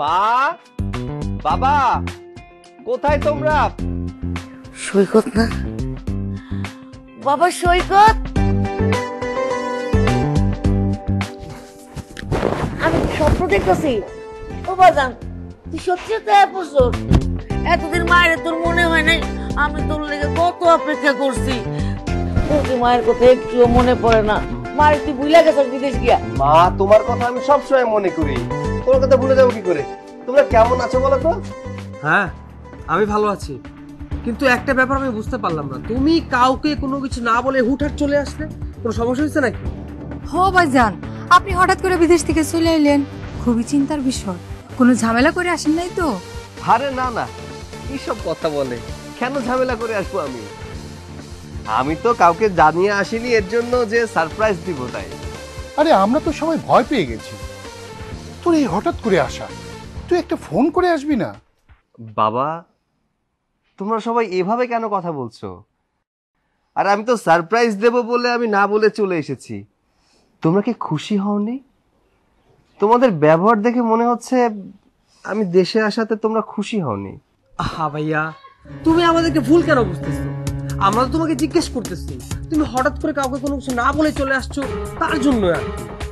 মা, বাবা, কোথায় তোমরা? সৈকত না বাবা, সৈকত। আমি স্বপ্ন দেখতেছি। ও বাজান, তুই সত্যি পড়ছস? এতদিন মায়ের তোর মনে হয় নাই? আমি তোর লেগে কত অপেক্ষা করছি। তোর মায়ের কথা একটুও মনে পড়ে না? মায়ের তুই ভুলে গেছিস বিদেশ গিয়া? মা, তোমার কথা আমি সবসময় মনে করি, তোমার কথা ভুলে যাবো কি করে? তোমরা কেমন আছো বলো তো? হ্যাঁ, আমি ভালো আছি, কিন্তু একটা ব্যাপার আমি বুঝতে পারলাম না, তুমি কাউকে কোনো কিছু না বলে হুটহাট চলে আসলে, কোনো সমস্যা হয়েছে নাকি? হো ভাইজান, আপনি হঠাৎ করে বিদেশ থেকে চলে এলেন, খুবই চিন্তার বিষয়। কোনো ঝামেলা করে আসেন নাই তো? আরে না না, কি সব কথা বলে, কেন ঝামেলা করে আসবো আমি? আমি তো কাউকে জানিয়ে আসিনি এর জন্য যে সারপ্রাইজ দিব তাই। আরে আমরা তো সবাই ভয় পেয়ে গেছি, তোর এই হঠাৎ করে আসা। তুই একটা ফোন করে আসবি না? বাবা, তোমরা সবাই এভাবে কেন কথা বলছো? আর আমি তো সারপ্রাইজ দেব বলে আমি না বলে চলে এসেছি। তোমরা কি খুশি হওনি? তোমাদের ব্যবহার দেখে মনে হচ্ছে আমি দেশে আসাতে তোমরা খুশি হওনি। আহা ভাইয়া, তুমি আমাদেরকে ভুল কেন বুঝতেছো? আমরা তো তোমাকে জিজ্ঞেস করতেছি, তুমি হঠাৎ করে কাউকে কোনো কিছু না বলে চলে আসছো, তার জন্য আর।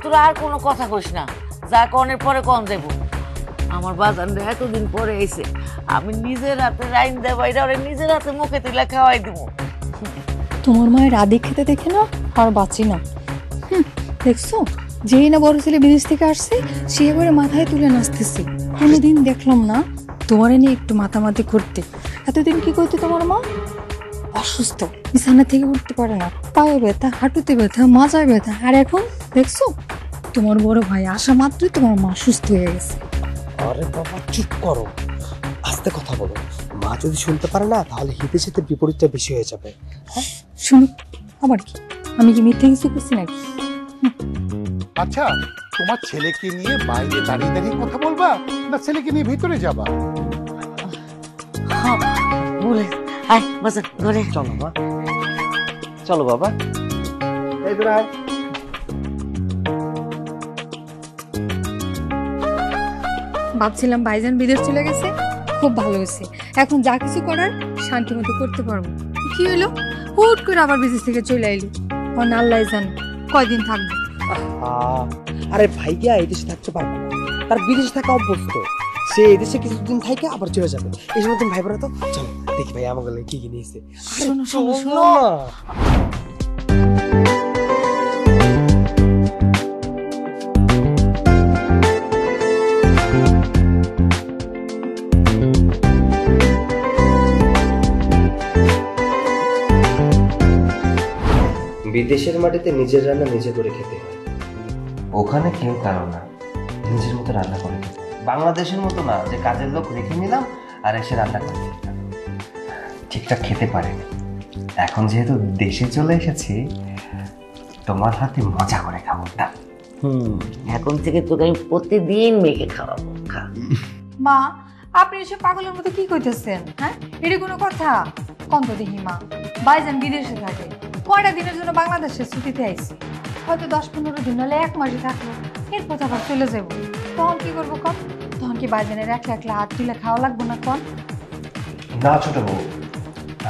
তোরা আর কোনো কথা কইস না, যা কনের পরে কন দেব। আমার বাজান এতদিন পরে এসে, আমি নিজের হাতে রাইন দেবাই, নিজের হাতে মুখে তুলে খাওয়াই দিব। তোমার মায়ের আদি খেতে দেখে না আর বাঁচি না। দেখছো, যেই না বড় ছেলে বিদেশ থেকে আসছে, সে এবারে মাথায় তুলে নাচতেছে। কোনোদিন দেখলাম না তোমার নিয়ে একটু মাতামাতি করতে। এতদিন কি করতে তোমার মা? অসুস্থ, বিছানা থেকে উঠতে পারে না, পায়ে ব্যথা, হাঁটুতে ব্যথা, মাজায় ব্যথা। আর এখন দেখছো, তোমার বড় ভাই আসা মাত্রই তোমার মা সুস্থ হয়ে গেছে। আরে বাবা চুপ করো, আস্তে কথা বলো। মা যদি শুনতে পারে না, তাহলে হিতে হিতে বিপরীতটা বেশি হয়ে যাবে। হ্যাঁ শুনুক, আবার কি আমি কি মিথ্যে কিছু করছি নাকি? আচ্ছা, তোমার ছেলেকে নিয়ে বাইরে দাঁড়িয়ে দাঁড়িয়ে কথা বলবা, না ছেলেকে নিয়ে ভিতরে যাবা? বলে আয় বাজান, ঘরে চলো মা, চলো বাবা, এই তো আয়। ভাবছিলাম ভাইজান বিদেশ চলে গেছে, খুব ভালো হয়েছে। এখন যা কিছু করার শান্তি মতো করতে পারবো। কি হলো, হুট করে আবার বিদেশ থেকে চলে আইলো। আল্লাহ জানে কয়দিন থাকবো। আরে ভাইয়া এই দেশে থাকতে পারবে না, তার বিদেশে থাকা অভ্যস্ত। সে এই দেশে কিছুদিন থাকে আবার চলে যাবে। এই সময় তুমি ভাই বোনা তো চলো দেখি ভাই আমাকে কি কি নিয়েছে। শোনো শোনো শোনো, বিদেশের মাটিতে নিজের রান্না নিজে করে খেতে হয়, ওখানে কেউ কারো না, নিজের মতো রান্না করে খেতে। বাংলাদেশের মতো না যে কাজের লোক রেখে নিলাম আর এসে রান্না করে ঠিকঠাক খেতে পারে। এখন যেহেতু দেশে চলে এসেছি, তোমার হাতে মজা করে খাবো না? এখন থেকে তোকে আমি প্রতিদিন মেখে খাওয়াবো, খা। মা আপনি এসব পাগলের মতো কি কইতেছেন? হ্যাঁ, এটা কোনো কথা? কন্ত দেখি মা, ভাইজান বিদেশে থাকে, কয়টা দিনের জন্য বাংলাদেশে ছুটিতে আইছি, হয়তো 10-15 দিন হলে 1 মাসই থাকলো, এরপর আবার চলে যাবো। তখন কি করবো কন? তখন কি ভাইজানের একলা একলা হাত তুলে খাওয়া লাগবো না কন? না ছোট বউ,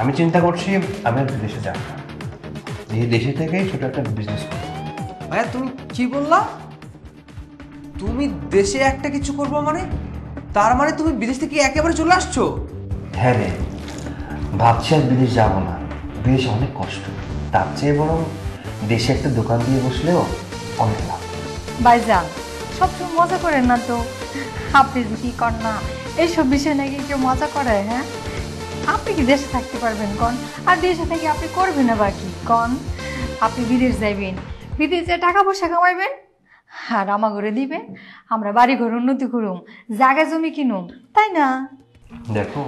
আমি চিন্তা করছি আমি আর বিদেশে যাব না, এই দেশে থেকেই ছোট একটা বিজনেস করবো। ভাইয়া তুমি কি বললা? তুমি দেশে একটা কিছু করবো মানে? তার মানে তুমি বিদেশ থেকে একেবারে চলে আসছো? হ্যাঁ রে, ভাবছি আর বিদেশ যাবো না, বিদেশে অনেক কষ্ট, তার চেয়ে বরং দেশে একটা দোকান দিয়ে বসলেও অনেক লাভ। ভাইজান সবসময় মজা করেন না তো, আপনি যে কি কর না, এইসব বিষয় নাকি কেউ মজা করে? হ্যাঁ, আপনি কি দেশে থাকতে পারবেন কন? আর দেশে থেকে আপনি করবেন না বাকি কন? আপনি বিদেশ যাইবেন, বিদেশে টাকা পয়সা কামাইবেন, আর আমাগরে দিবেন, আমরা বাড়ি ঘর উন্নতি করুম, জায়গা জমি কিনুম, তাই না? দেখো,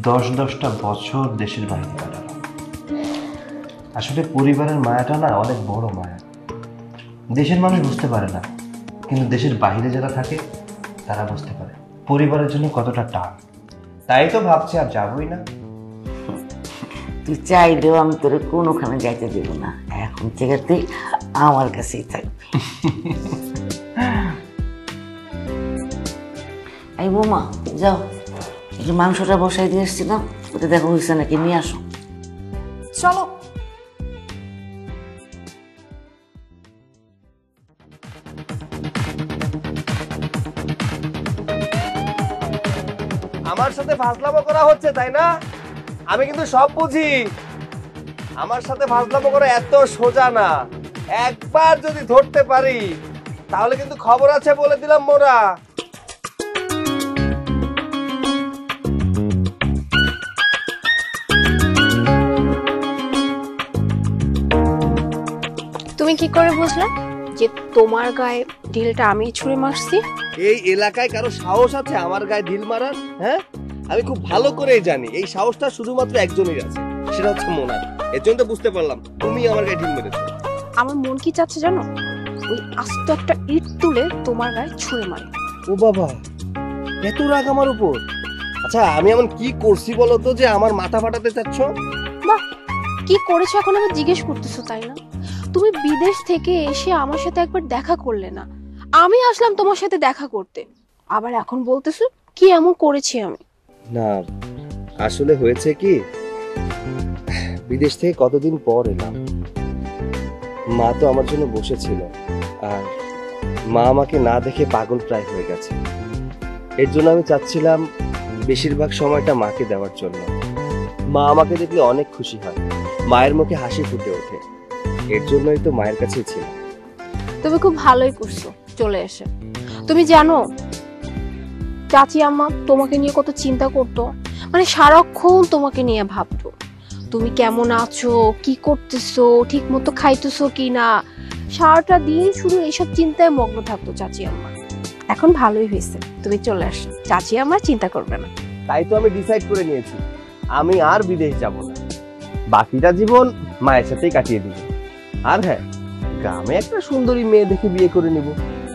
10-10টা বছর দেশের বাইরে কাটালাম, আসলে পরিবারের মায়াটা না অনেক বড় মায়া। দেশের মানুষ বুঝতে পারে না, কিন্তু দেশের বাইরে যারা থাকে তারা বুঝতে পারে পরিবারের জন্য কতটা টান। তাই তো ভাবছি আর যাবই না। তুই চাইলেও আমি তোরে কোনোখানে যাইতে দেব না, এখন থেকে তুই আমার কাছেই থাকবি। এই বৌমা যাও, একটু মাংসটা বসাই দিয়ে এসছিলাম, ওটা দেখো হয়েছে নাকি, নিয়ে আসো। চলো। আমার সাথে ফাজলামো করা হচ্ছে তাই না? আমি কিন্তু সব বুঝি। আমার সাথে ফাজলামো করা এত সোজা না। একবার যদি ধরতে পারি তাহলে কিন্তু খবর আছে বলে দিলাম মোরা। তুমি কি করে বুঝলে যে তোমার গায়ে ঢিলটা আমি ছুঁড়ে মারছি? এই এলাকায় কারো সাহস আছে আমার গায়ে ঢিল মারার? হ্যাঁ, আমি খুব ভালো করেই জানি এই সাহসটা শুধুমাত্র একজনের আছে, সেটা হচ্ছে মোনা। এর জন্য তো বুঝতে পারলাম তুমি আমার গায়ে ঢিল মেরেছো। আমার মন কি চাচ্ছে জানো? ওই আস্ত একটা ইট তুলে তোমার গায়ে ছুঁড়ে মারে। ও বাবা, এত রাগ আমার উপর? আচ্ছা আমি এমন কি করছি বলো তো যে আমার মাথা ফাটাতে চাচ্ছ? বাহ, কি করেছো এখন আবার জিজ্ঞেস করতেছো তাই না? তুমি বিদেশ থেকে এসে আমার সাথে একবার দেখা করলে না, আমি আসলাম তোমার সাথে দেখা করতে, আবার এখন বলতেছো কি এমন করেছি আমি? না আসলে হয়েছে কি, বিদেশ থেকে কতদিন পর এলাম, মা তো আমার জন্য বসেছিল, আর মা আমাকে না দেখে পাগল প্রায় হয়ে গেছে। এর জন্য আমি চাচ্ছিলাম বেশিরভাগ সময়টা মাকে দেওয়ার জন্য। মা আমাকে দেখলে অনেক খুশি হয়, মায়ের মুখে হাসি ফুটে ওঠে। এর জন্যই তো মায়ের কাছেই ছিল। তুমি খুব ভালোই করছো চলে এসে। তুমি জানো চাচি আম্মা তোমাকে নিয়ে কত চিন্তা করতো, মানে সারাক্ষণ তোমাকে নিয়ে ভাবতো তুমি কেমন আছো, কি করতেছো, ঠিক মতো খাইতেছো কিনা, সারাটা দিন শুধু এইসব চিন্তায় মগ্ন থাকতো চাচি আম্মা। এখন ভালোই হয়েছে তুমি চলে আসো, চাচি আম্মা চিন্তা করবে না। তাই তো আমি ডিসাইড করে নিয়েছি আমি আর বিদেশ যাব না, বাকিটা জীবন মায়ের সাথেই কাটিয়ে দিব। আর হ্যাঁ, গ্রামে একটা সুন্দরী মেয়ে দেখে বিয়ে করে নিব,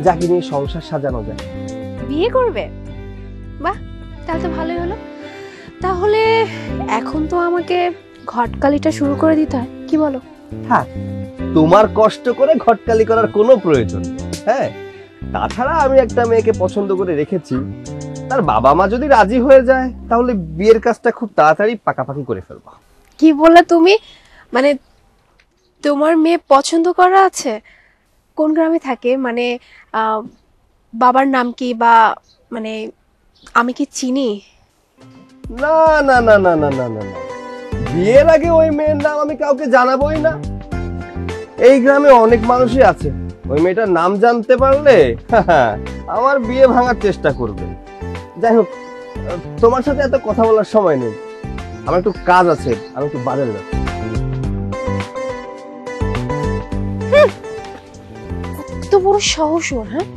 যাকে নিয়ে সংসার সাজানো যায়। বিয়ে করবে? বাহ, তাহলে তো ভালোই হলো। তাহলে এখন তো আমাকে ঘটকালিটা শুরু করে দিতে হয়, কি বলো? হ্যাঁ, তোমার কষ্ট করে ঘটকালি করার কোনো প্রয়োজন নেই। হ্যাঁ, তাছাড়া আমি একটা মেয়েকে পছন্দ করে রেখেছি, তার বাবা মা যদি রাজি হয়ে যায় তাহলে বিয়ের কাজটা খুব তাড়াতাড়ি পাকাপাকি করে ফেলবো। কি বললে তুমি? মানে তোমার মেয়ে পছন্দ করা আছে? কোন গ্রামে থাকে? মানে বাবার নাম কি, বা মানে আমি কি চিনি? না না না না না না না না, বিয়ের আগে ওই মেয়ের নাম আমি কাউকে জানাবোই না। এই গ্রামে অনেক মানুষই আছে, ওই মেয়েটার নাম জানতে পারলে আমার বিয়ে ভাঙার চেষ্টা করবে। যাই হোক, তোমার সাথে এত কথা বলার সময় নেই, আমার একটু কাজ আছে, আমি একটু বাজারে যাচ্ছি। কত বড় সাহস ওর! হ্যাঁ,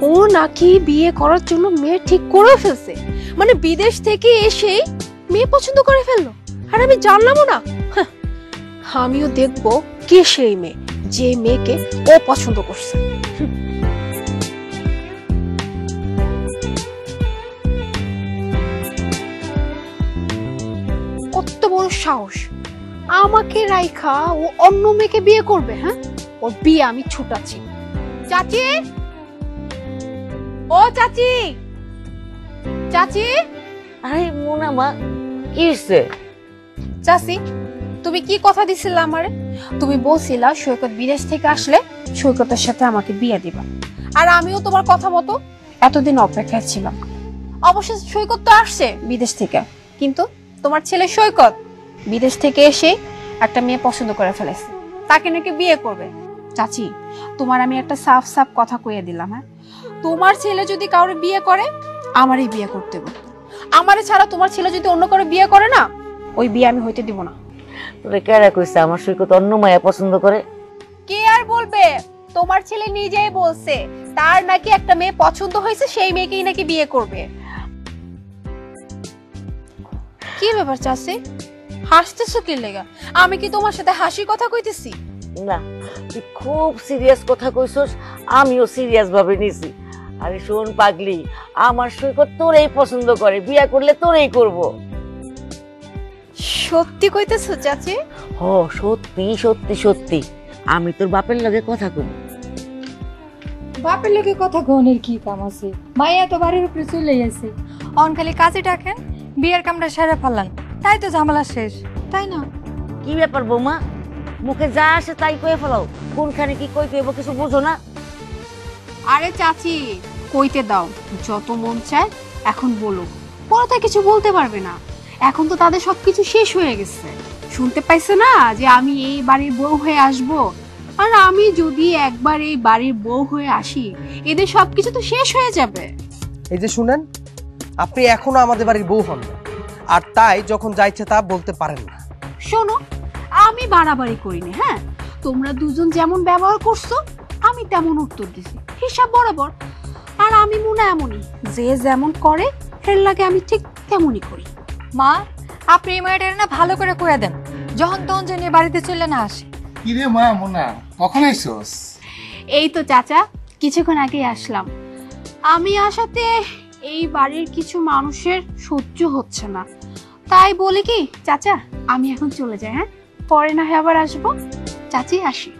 ও নাকি বিয়ে করার জন্য মেয়ে ঠিক করে ফেলছে, মানে বিদেশ থেকে এসে মেয়ে পছন্দ করে ফেললো, আর আমি জানলামও না। হ্যাঁ, আমিও দেখবো কে সেই মেয়ে যে মেয়েকে ও পছন্দ করছে। কত বড় সাহস, আমাকে রাইখা ও অন্য মেয়েকে বিয়ে করবে? হ্যাঁ, ওর বিয়ে আমি ছুটাচ্ছি। চাচি, ও চাচি, চাচি। আরে মোনা মা, কি হয়েছে? চাচি, তুমি কি কথা দিছিলা আমারে? তুমি বলছিলা সৈকত বিদেশ থেকে আসলে সৈকতের সাথে আমাকে বিয়ে দিবা, আর আমিও তোমার কথা মতো এতদিন অপেক্ষায় ছিলাম। অবশেষে সৈকত তো আসছে বিদেশ থেকে, কিন্তু তোমার ছেলে সৈকত বিদেশ থেকে এসে একটা মেয়ে পছন্দ করে ফেলেছে, তাকে নাকি বিয়ে করবে। চাচি, তোমার আমি একটা সাফ সাফ কথা কইয়ে দিলাম, হ্যাঁ, তোমার ছেলে যদি কাউরে বিয়ে করে আমারই বিয়ে করতে হবে। আমারে ছাড়া তোমার ছেলে যদি অন্য কারো বিয়ে করে না, ওই বিয়ে আমি হইতে দিব না। তোরে কেরা কইছে আমার সৈকত অন্য মায়া পছন্দ করে? কে আর বলবে? তোমার ছেলে নিজেই বলছে তার নাকি একটা মেয়ে পছন্দ হয়েছে, সেই মেয়েকেই নাকি বিয়ে করবে। কি ব্যাপার চাচি, হাসতেছো কি লেগা? আমি কি তোমার সাথে হাসি কথা কইতেছি? না, তুই খুব সিরিয়াস কথা কইছস, আমিও সিরিয়াস ভাবে নিছি। আরে শোন পাগলি, আমার সৈকত তোরেই পছন্দ করে, বিয়ে করলে তোরেই করব। সত্যি কইতেছো চাচি? হ, সত্যি সত্যি সত্যি। আমি তোর বাপের লগে কথা কব। বাপের লোকে কথা গনের কি কাম আছে? মাইয়া তো বাড়ির উপরে চলে গেছে, অন খালি কাজে ডাকেন, বিয়ের কামটা সেরে ফেলান, তাই তো ঝামেলা শেষ, তাই না? কি ব্যাপার বৌমা, মুখে যা আসে তাই কয়ে ফেলাও, কোনখানে কি কই কইব কিছু বুঝো না? আরে চাচি, কইতে দাও, যত মন চায় এখন বলো, পরে তো কিছু বলতে পারবে না। এখন তো তাদের সবকিছু শেষ হয়ে গেছে। শুনতে পাইছে না যে আমি এই বাড়ির বউ হয়ে আসব? আর আমি যদি একবার এই বাড়ির বউ হয়ে আসি, এদের সবকিছু তো শেষ হয়ে যাবে। এই যে শুনেন, আপনি এখনো আমাদের বাড়ির বউ হন না, আর তাই যখন যা ইচ্ছে তা বলতে পারেন না। শোনো, আমি বাড়াবাড়ি করিনি, হ্যাঁ? তোমরা দুজন যেমন ব্যবহার করছো আমি তেমন উত্তর দিছি, হিসাব বরাবর। আর আমি মনে এমনই, যে যেমন করে এর লাগে আমি ঠিক তেমনই করি। মা, আপনি এই মেয়েটার না ভালো করে কয়ে দেন, যখন তখন যে নিয়ে বাড়িতে চলে না আসে। কি রে মা মোনা, কখন আইসোস? এই তো চাচা, কিছুক্ষণ আগেই আসলাম। আমি আসাতে এই বাড়ির কিছু মানুষের সহ্য হচ্ছে না, তাই বলি কি চাচা আমি এখন চলে যাই, হ্যাঁ? পরে না হয় আবার আসবো। চাচি আসি।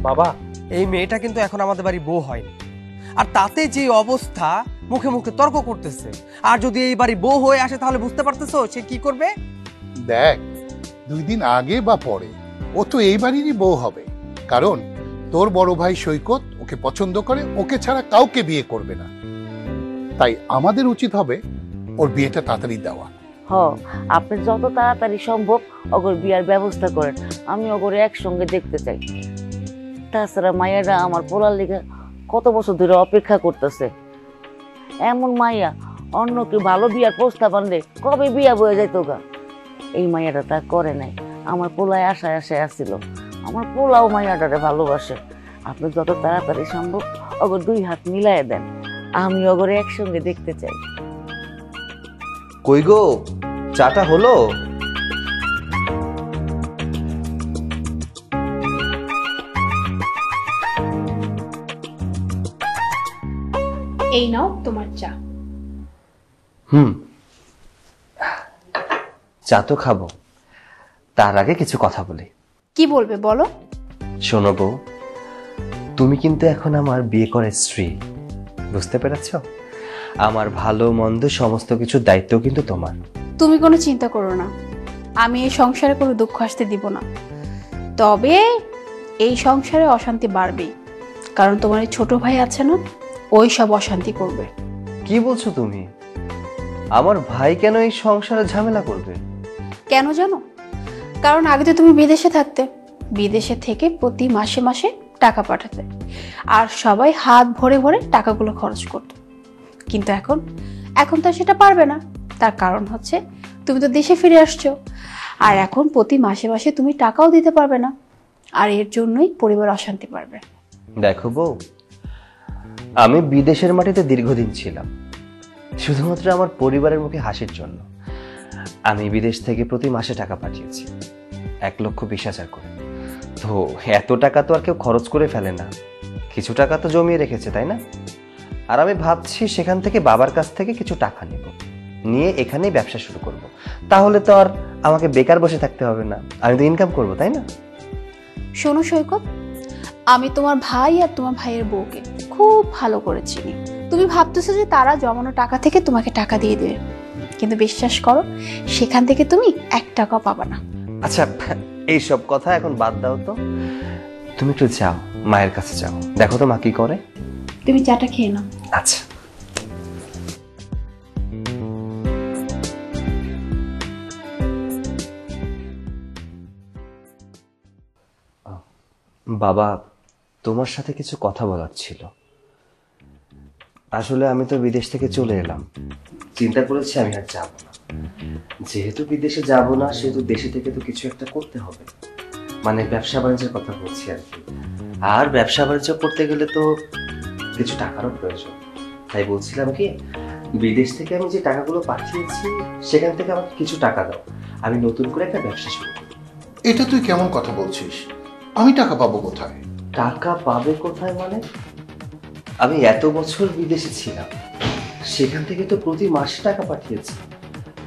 বাবা, এই মেয়েটা কিন্তু এখন আমাদের বাড়ি বউ হয়নি, আর তাতে যে অবস্থা, মুখে মুখে তর্ক করতেছে। আর যদি এই বাড়ি বউ হয়ে আসে তাহলে বুঝতে পারতেছো সে কি করবে। দেখ, 2 দিন আগে বা পরে ও তো এই বাড়িরই বউ হবে, কারণ তোর বড় ভাই সৈকত ওকে পছন্দ করে, ওকে ছাড়া কাউকে বিয়ে করবে না। তাই আমাদের উচিত হবে ওর বিয়েটা তাড়াতাড়ি দেওয়া। হ, আপনি যত তাড়াতাড়ি সম্ভব অগর বিয়ার ব্যবস্থা করেন, আমি অগরে একসঙ্গে দেখতে চাই। তাছাড়া মাইয়াটা আমার পোলার লিগে কত বছর ধরে অপেক্ষা করতেছে। এমন মাইয়া অন্য কেউ ভালো বিয়ার প্রস্তাব আনলে কবে বিয়া বয়ে যেত গা। এই মাইয়াটা তা করে নাই, আমার পোলায় আশায় আশায় আসছিল। আমার পোলাও মাইয়াটারে ভালোবাসে। আপনি যত তাড়াতাড়ি সম্ভব অগর 2 হাত মিলাইয়া দেন, আমি অগরে একসঙ্গে দেখতে চাই। কই গো, চাটা হলো? এই নাও তোমার চা। চা তো খাবো, তার আগে কিছু কথা বলি। কি বলবে বলো? শোনো বউ, তুমি কিন্তু এখন আমার বিয়ে করার স্ত্রী, বুঝতে পেরেছো? আমার ভালো মন্দ সমস্ত কিছুর দায়িত্ব কিন্তু তোমার। তুমি কোনো চিন্তা করো না, আমি এই সংসারে কোনো দুঃখ আসতে দিব না। তবে এই সংসারে অশান্তি বাড়বেই, কারণ তোমার এই ছোট ভাই আছে না, ওই সব অশান্তি করবে। কি বলছো তুমি? আমার ভাই কেন এই সংসারে ঝামেলা করবে? কেন জানো? কারণ আগে তো তুমি বিদেশে থাকতে, বিদেশে থেকে প্রতি মাসে মাসে টাকা পাঠাতে, আর সবাই হাত ভরে ভরে টাকাগুলো খরচ করতো। কিন্তু এখন তো সেটা পারবে না। তার কারণ হচ্ছে তুমি তো দেশে ফিরে আসছো, আর এখন প্রতি মাসে মাসে তুমি টাকাও দিতে পারবে না, আর এর জন্যই পরিবার অশান্তি পারবে। দেখো বউ, আমি বিদেশের মাটিতে দীর্ঘদিন ছিলাম শুধুমাত্র আমার পরিবারের মুখে হাসির জন্য। আমি বিদেশ থেকে প্রতি মাসে টাকা পাঠিয়েছি, 1,20,000 করে। তো এত টাকা তো আর কেউ খরচ করে ফেলে না, কিছু টাকা তো জমিয়ে রেখেছে, তাই না? আর আমি ভাবছি সেখান থেকে বাবার কাছ থেকে কিছু টাকা নেব, নিয়ে এখানেই ব্যবসা শুরু করব। তাহলে তো আর আমাকে বেকার বসে থাকতে হবে না, আমি তো ইনকাম করব, তাই না? শোনো সৈকত, আমি তোমার ভাই আর তোমার ভাইয়ের বউকে খুব ভালো করে চিনি। তুমি ভাবতেছো যে তারা জমানো টাকা থেকে তোমাকে টাকা দিয়ে দেবে, কিন্তু বিশ্বাস করো সেখান থেকে তুমি 1 টাকাও পাবা না। আচ্ছা, এইসব কথা এখন বাদ দাও তো, তুমি একটু যাও, মায়ের কাছে যাও, দেখো তো মা কি করে। তুমি চাটা খেয়ে নাও। আচ্ছা। বাবা, তোমার সাথে কিছু কথা বলার ছিল। আসলে আমি তো বিদেশ থেকে চলে এলাম, চিন্তা করেছি আমি আর যাব না। যেহেতু বিদেশে যাব না, সেহেতু দেশে থেকে তো কিছু একটা করতে হবে, মানে ব্যবসা বাণিজ্যের কথা বলছি আর কি। আর ব্যবসা বাণিজ্য করতে গেলে তো কিছু টাকারও প্রয়োজন। তাই বলছিলাম কি, বিদেশ থেকে আমি যে টাকাগুলো পাঠিয়েছি সেখান থেকে আমাকে কিছু টাকা দাও, আমি নতুন করে একটা ব্যবসা শুরু করি। এটা তুই কেমন কথা বলছিস? আমি টাকা পাবো কোথায়? টাকা পাবে কোথায় মানে? আমি এত বছর বিদেশে ছিলাম, সেখান থেকে তো প্রতি মাসে টাকা পাঠিয়েছি।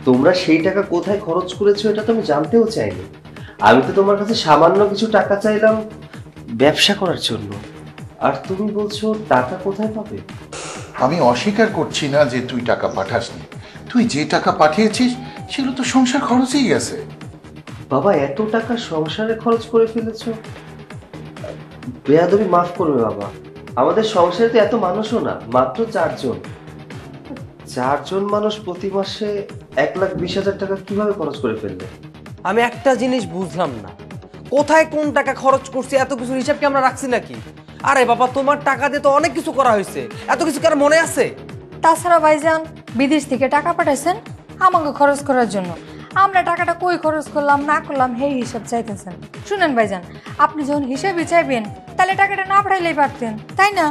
তোমরা সেই টাকা কোথায় খরচ করেছো এটা তো আমি জানতেও চাইনি। আমি তো তোমার কাছে সামান্য কিছু টাকা চাইলাম ব্যবসা করার জন্য, আর তুমি বলছো টাকা কোথায় পাবে? আমি অস্বীকার করছি না যে তুই টাকা পাঠাসনি। তুই যে টাকা পাঠিয়েছিস সেগুলো তো সংসার খরচেই গেছে। বাবা, এত টাকা সংসারে খরচ করে ফেলেছো? বেয়াদবি মাফ করবে বাবা, আমাদের সংসারে তো এত মানুষও না, মাত্র 4 জন। 4 জন মানুষ প্রতি মাসে 1,20,000 টাকা কিভাবে খরচ করে ফেলবে? আমি একটা জিনিস বুঝলাম না, কোথায় কোন টাকা খরচ করছি এত কিছু হিসাব কি আমরা রাখছি নাকি? আরে বাবা, তোমার টাকা দিয়ে তো অনেক কিছু করা হয়েছে, এত কিছু কার মনে আছে? তাছাড়া ভাইজান বিদেশ থেকে টাকা পাঠাইছেন আমাকে খরচ করার জন্য, আমরা টাকাটা কই খরচ করলাম না করলাম সেই হিসাব চাইতেছেন। শুনেন ভাইজান, আপনি যখন হিসাবই চাইবেন তাহলে টাকাটা না পাঠাইলেই পারতেন, তাই না?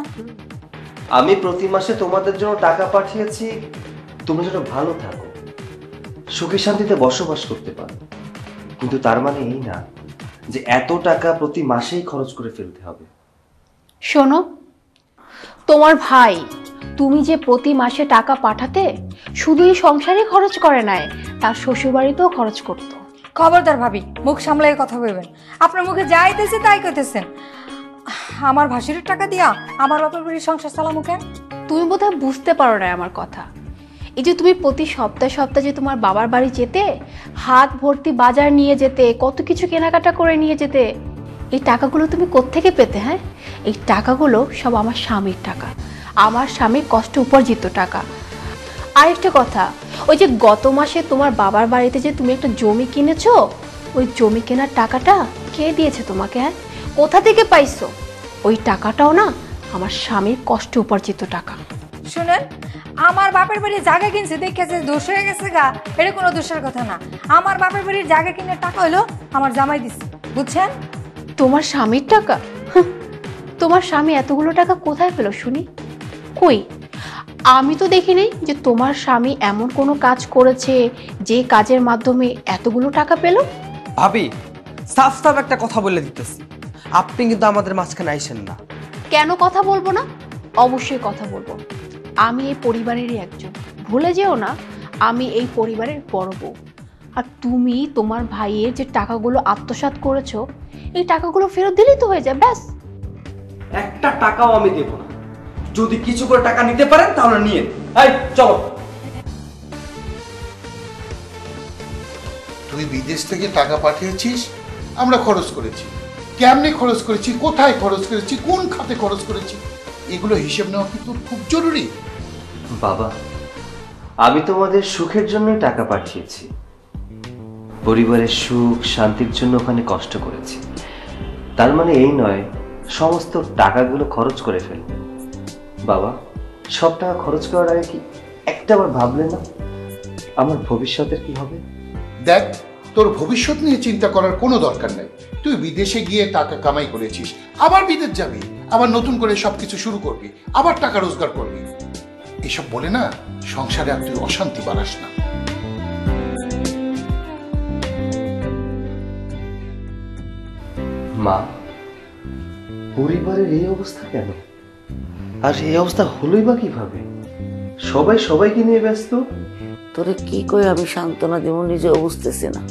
আমি প্রতি মাসে তোমাদের জন্য টাকা পাঠিয়েছি তুমি যেন ভালো থাকো, সুখে শান্তিতে বসবাস করতে পারো, কিন্তু তার মানে এই না যে এত টাকা প্রতি মাসেই খরচ করে ফেলতে হবে। শোনো, তোমার ভাই তুমি যে প্রতি মাসে টাকা পাঠাতে শুধুই সংসারে খরচ করে নাই, তার শ্বশুরবাড়িতেও খরচ করতো। খবরদার ভাবি, মুখ সামলাই কথা বলবেন। আপনার মুখে যা আইতেছে তাই কইতেছেন। আমার ভাসুরের টাকা দিয়া আমার বাপের বাড়ির সংসার চালামু কেন? তুমি বোধহয় বুঝতে পারো না আমার কথা। এই যে তুমি প্রতি সপ্তাহে সপ্তাহে যে তোমার বাবার বাড়ি যেতে, হাত ভর্তি বাজার নিয়ে যেতে, কত কিছু কেনাকাটা করে নিয়ে যেতে, এই টাকাগুলো তুমি কোত্থেকে পেতে? হ্যাঁ, এই টাকাগুলো সব আমার স্বামীর টাকা, আমার স্বামীর কষ্ট উপার্জিত টাকা। আরেকটা কথা, ওই যে গত মাসে তোমার বাবার বাড়িতে যে তুমি একটা জমি কিনেছো, ওই জমি কেনার টাকাটা কে দিয়েছে তোমাকে? হ্যাঁ, কোথা থেকে পাইছো? ওই টাকাটাও না আমার স্বামীর কষ্ট উপার্জিত টাকা। শুনেন, আমার বাপের বাড়ির জায়গা কিনছে দেখেছে দোষ হয়ে গেছে গা, এটা কোনো দোষের কথা না। আমার বাপের বাড়ির জায়গা কিনে টাকা হলো আমার জামাই দিচ্ছে, বুঝছেন? তোমার স্বামীর টাকা? তোমার স্বামী এতগুলো টাকা কোথায় পেল শুনি? কই, আমি তো দেখি নাই যে তোমার স্বামী এমন কোনো কাজ করেছে যে কাজের মাধ্যমে এতগুলো টাকা পেল। ভাবি, সাফ সাফ একটা কথা বলে দিতেছি, আপনি কিন্তু আমাদের মাঝখানে আইসেন না। কেন কথা বলবো না? অবশ্যই কথা বলবো। আমি এই পরিবারেরই একজন, ভুলে যেও না আমি এই পরিবারের বড় বউ। আর তুমি তোমার ভাইয়ের যে টাকাগুলো আত্মসাৎ করেছো, এই টাকাগুলো ফেরত দিলেই তো হয়ে যায়, ব্যাস। একটা টাকাও আমি দেব না, যদি কিছু করে টাকা নিতে পারেন তাহলে নিয়ে। এই চলো। তুই বিদেশ থেকে টাকা পাঠিয়েছিস, আমরা খরচ করেছি, কেমনে খরচ করেছি, কোথায় খরচ করেছি, কোন খাতে খরচ করেছি, এগুলো হিসেব নেওয়া কিন্তু খুব জরুরি। বাবা, আমি তোমাদের সুখের জন্যই টাকা পাঠিয়েছি, পরিবারের সুখ শান্তির জন্য ওখানে কষ্ট করেছি। তার মানে এই নয় সমস্ত টাকাগুলো খরচ করে ফেলবে। বাবা, সব টাকা খরচ করার আগে কি একটা বার ভাবলে না আমার ভবিষ্যতের কি হবে? দেখ, তোর ভবিষ্যৎ নিয়ে চিন্তা করার কোনো দরকার নেই। তুই বিদেশে গিয়ে টাকা কামাই করেছিস, আবার বিদেশ যাবি, আবার নতুন করে সবকিছু শুরু করবি, আবার টাকা রোজগার করবি। এসব বলে না সংসারে আর তুই অশান্তি বাড়াস না। মা, পরিবারের এই অবস্থা কেন? আর এই অবস্থা হলোই বা কিভাবে? সবাই সবাইকে নিয়ে ব্যস্ত। তোরে কি কই আমি সান্ত্বনা দেব, নিজেও বুঝতেছি না।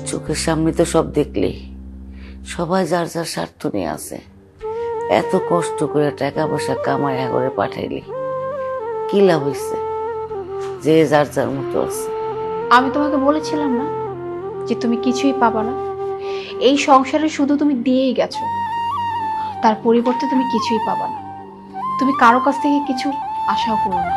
চোখের সামনে তো সব দেখলি, সবাই যার যার স্বার্থ নিয়ে আছে। এত কষ্ট করে টাকা পয়সা কামাইয়া করে পাঠাইলি, কি লাভ হয়েছে? যে যার যার মতো আছে। আমি তোমাকে বলেছিলাম না যে তুমি কিছুই পাবা না? এই সংসারে শুধু তুমি দিয়েই গেছো, তার পরিবর্তে তুমি কিছুই পাবা না। তুমি কারো কাছ থেকে কিছু আশাও করো না।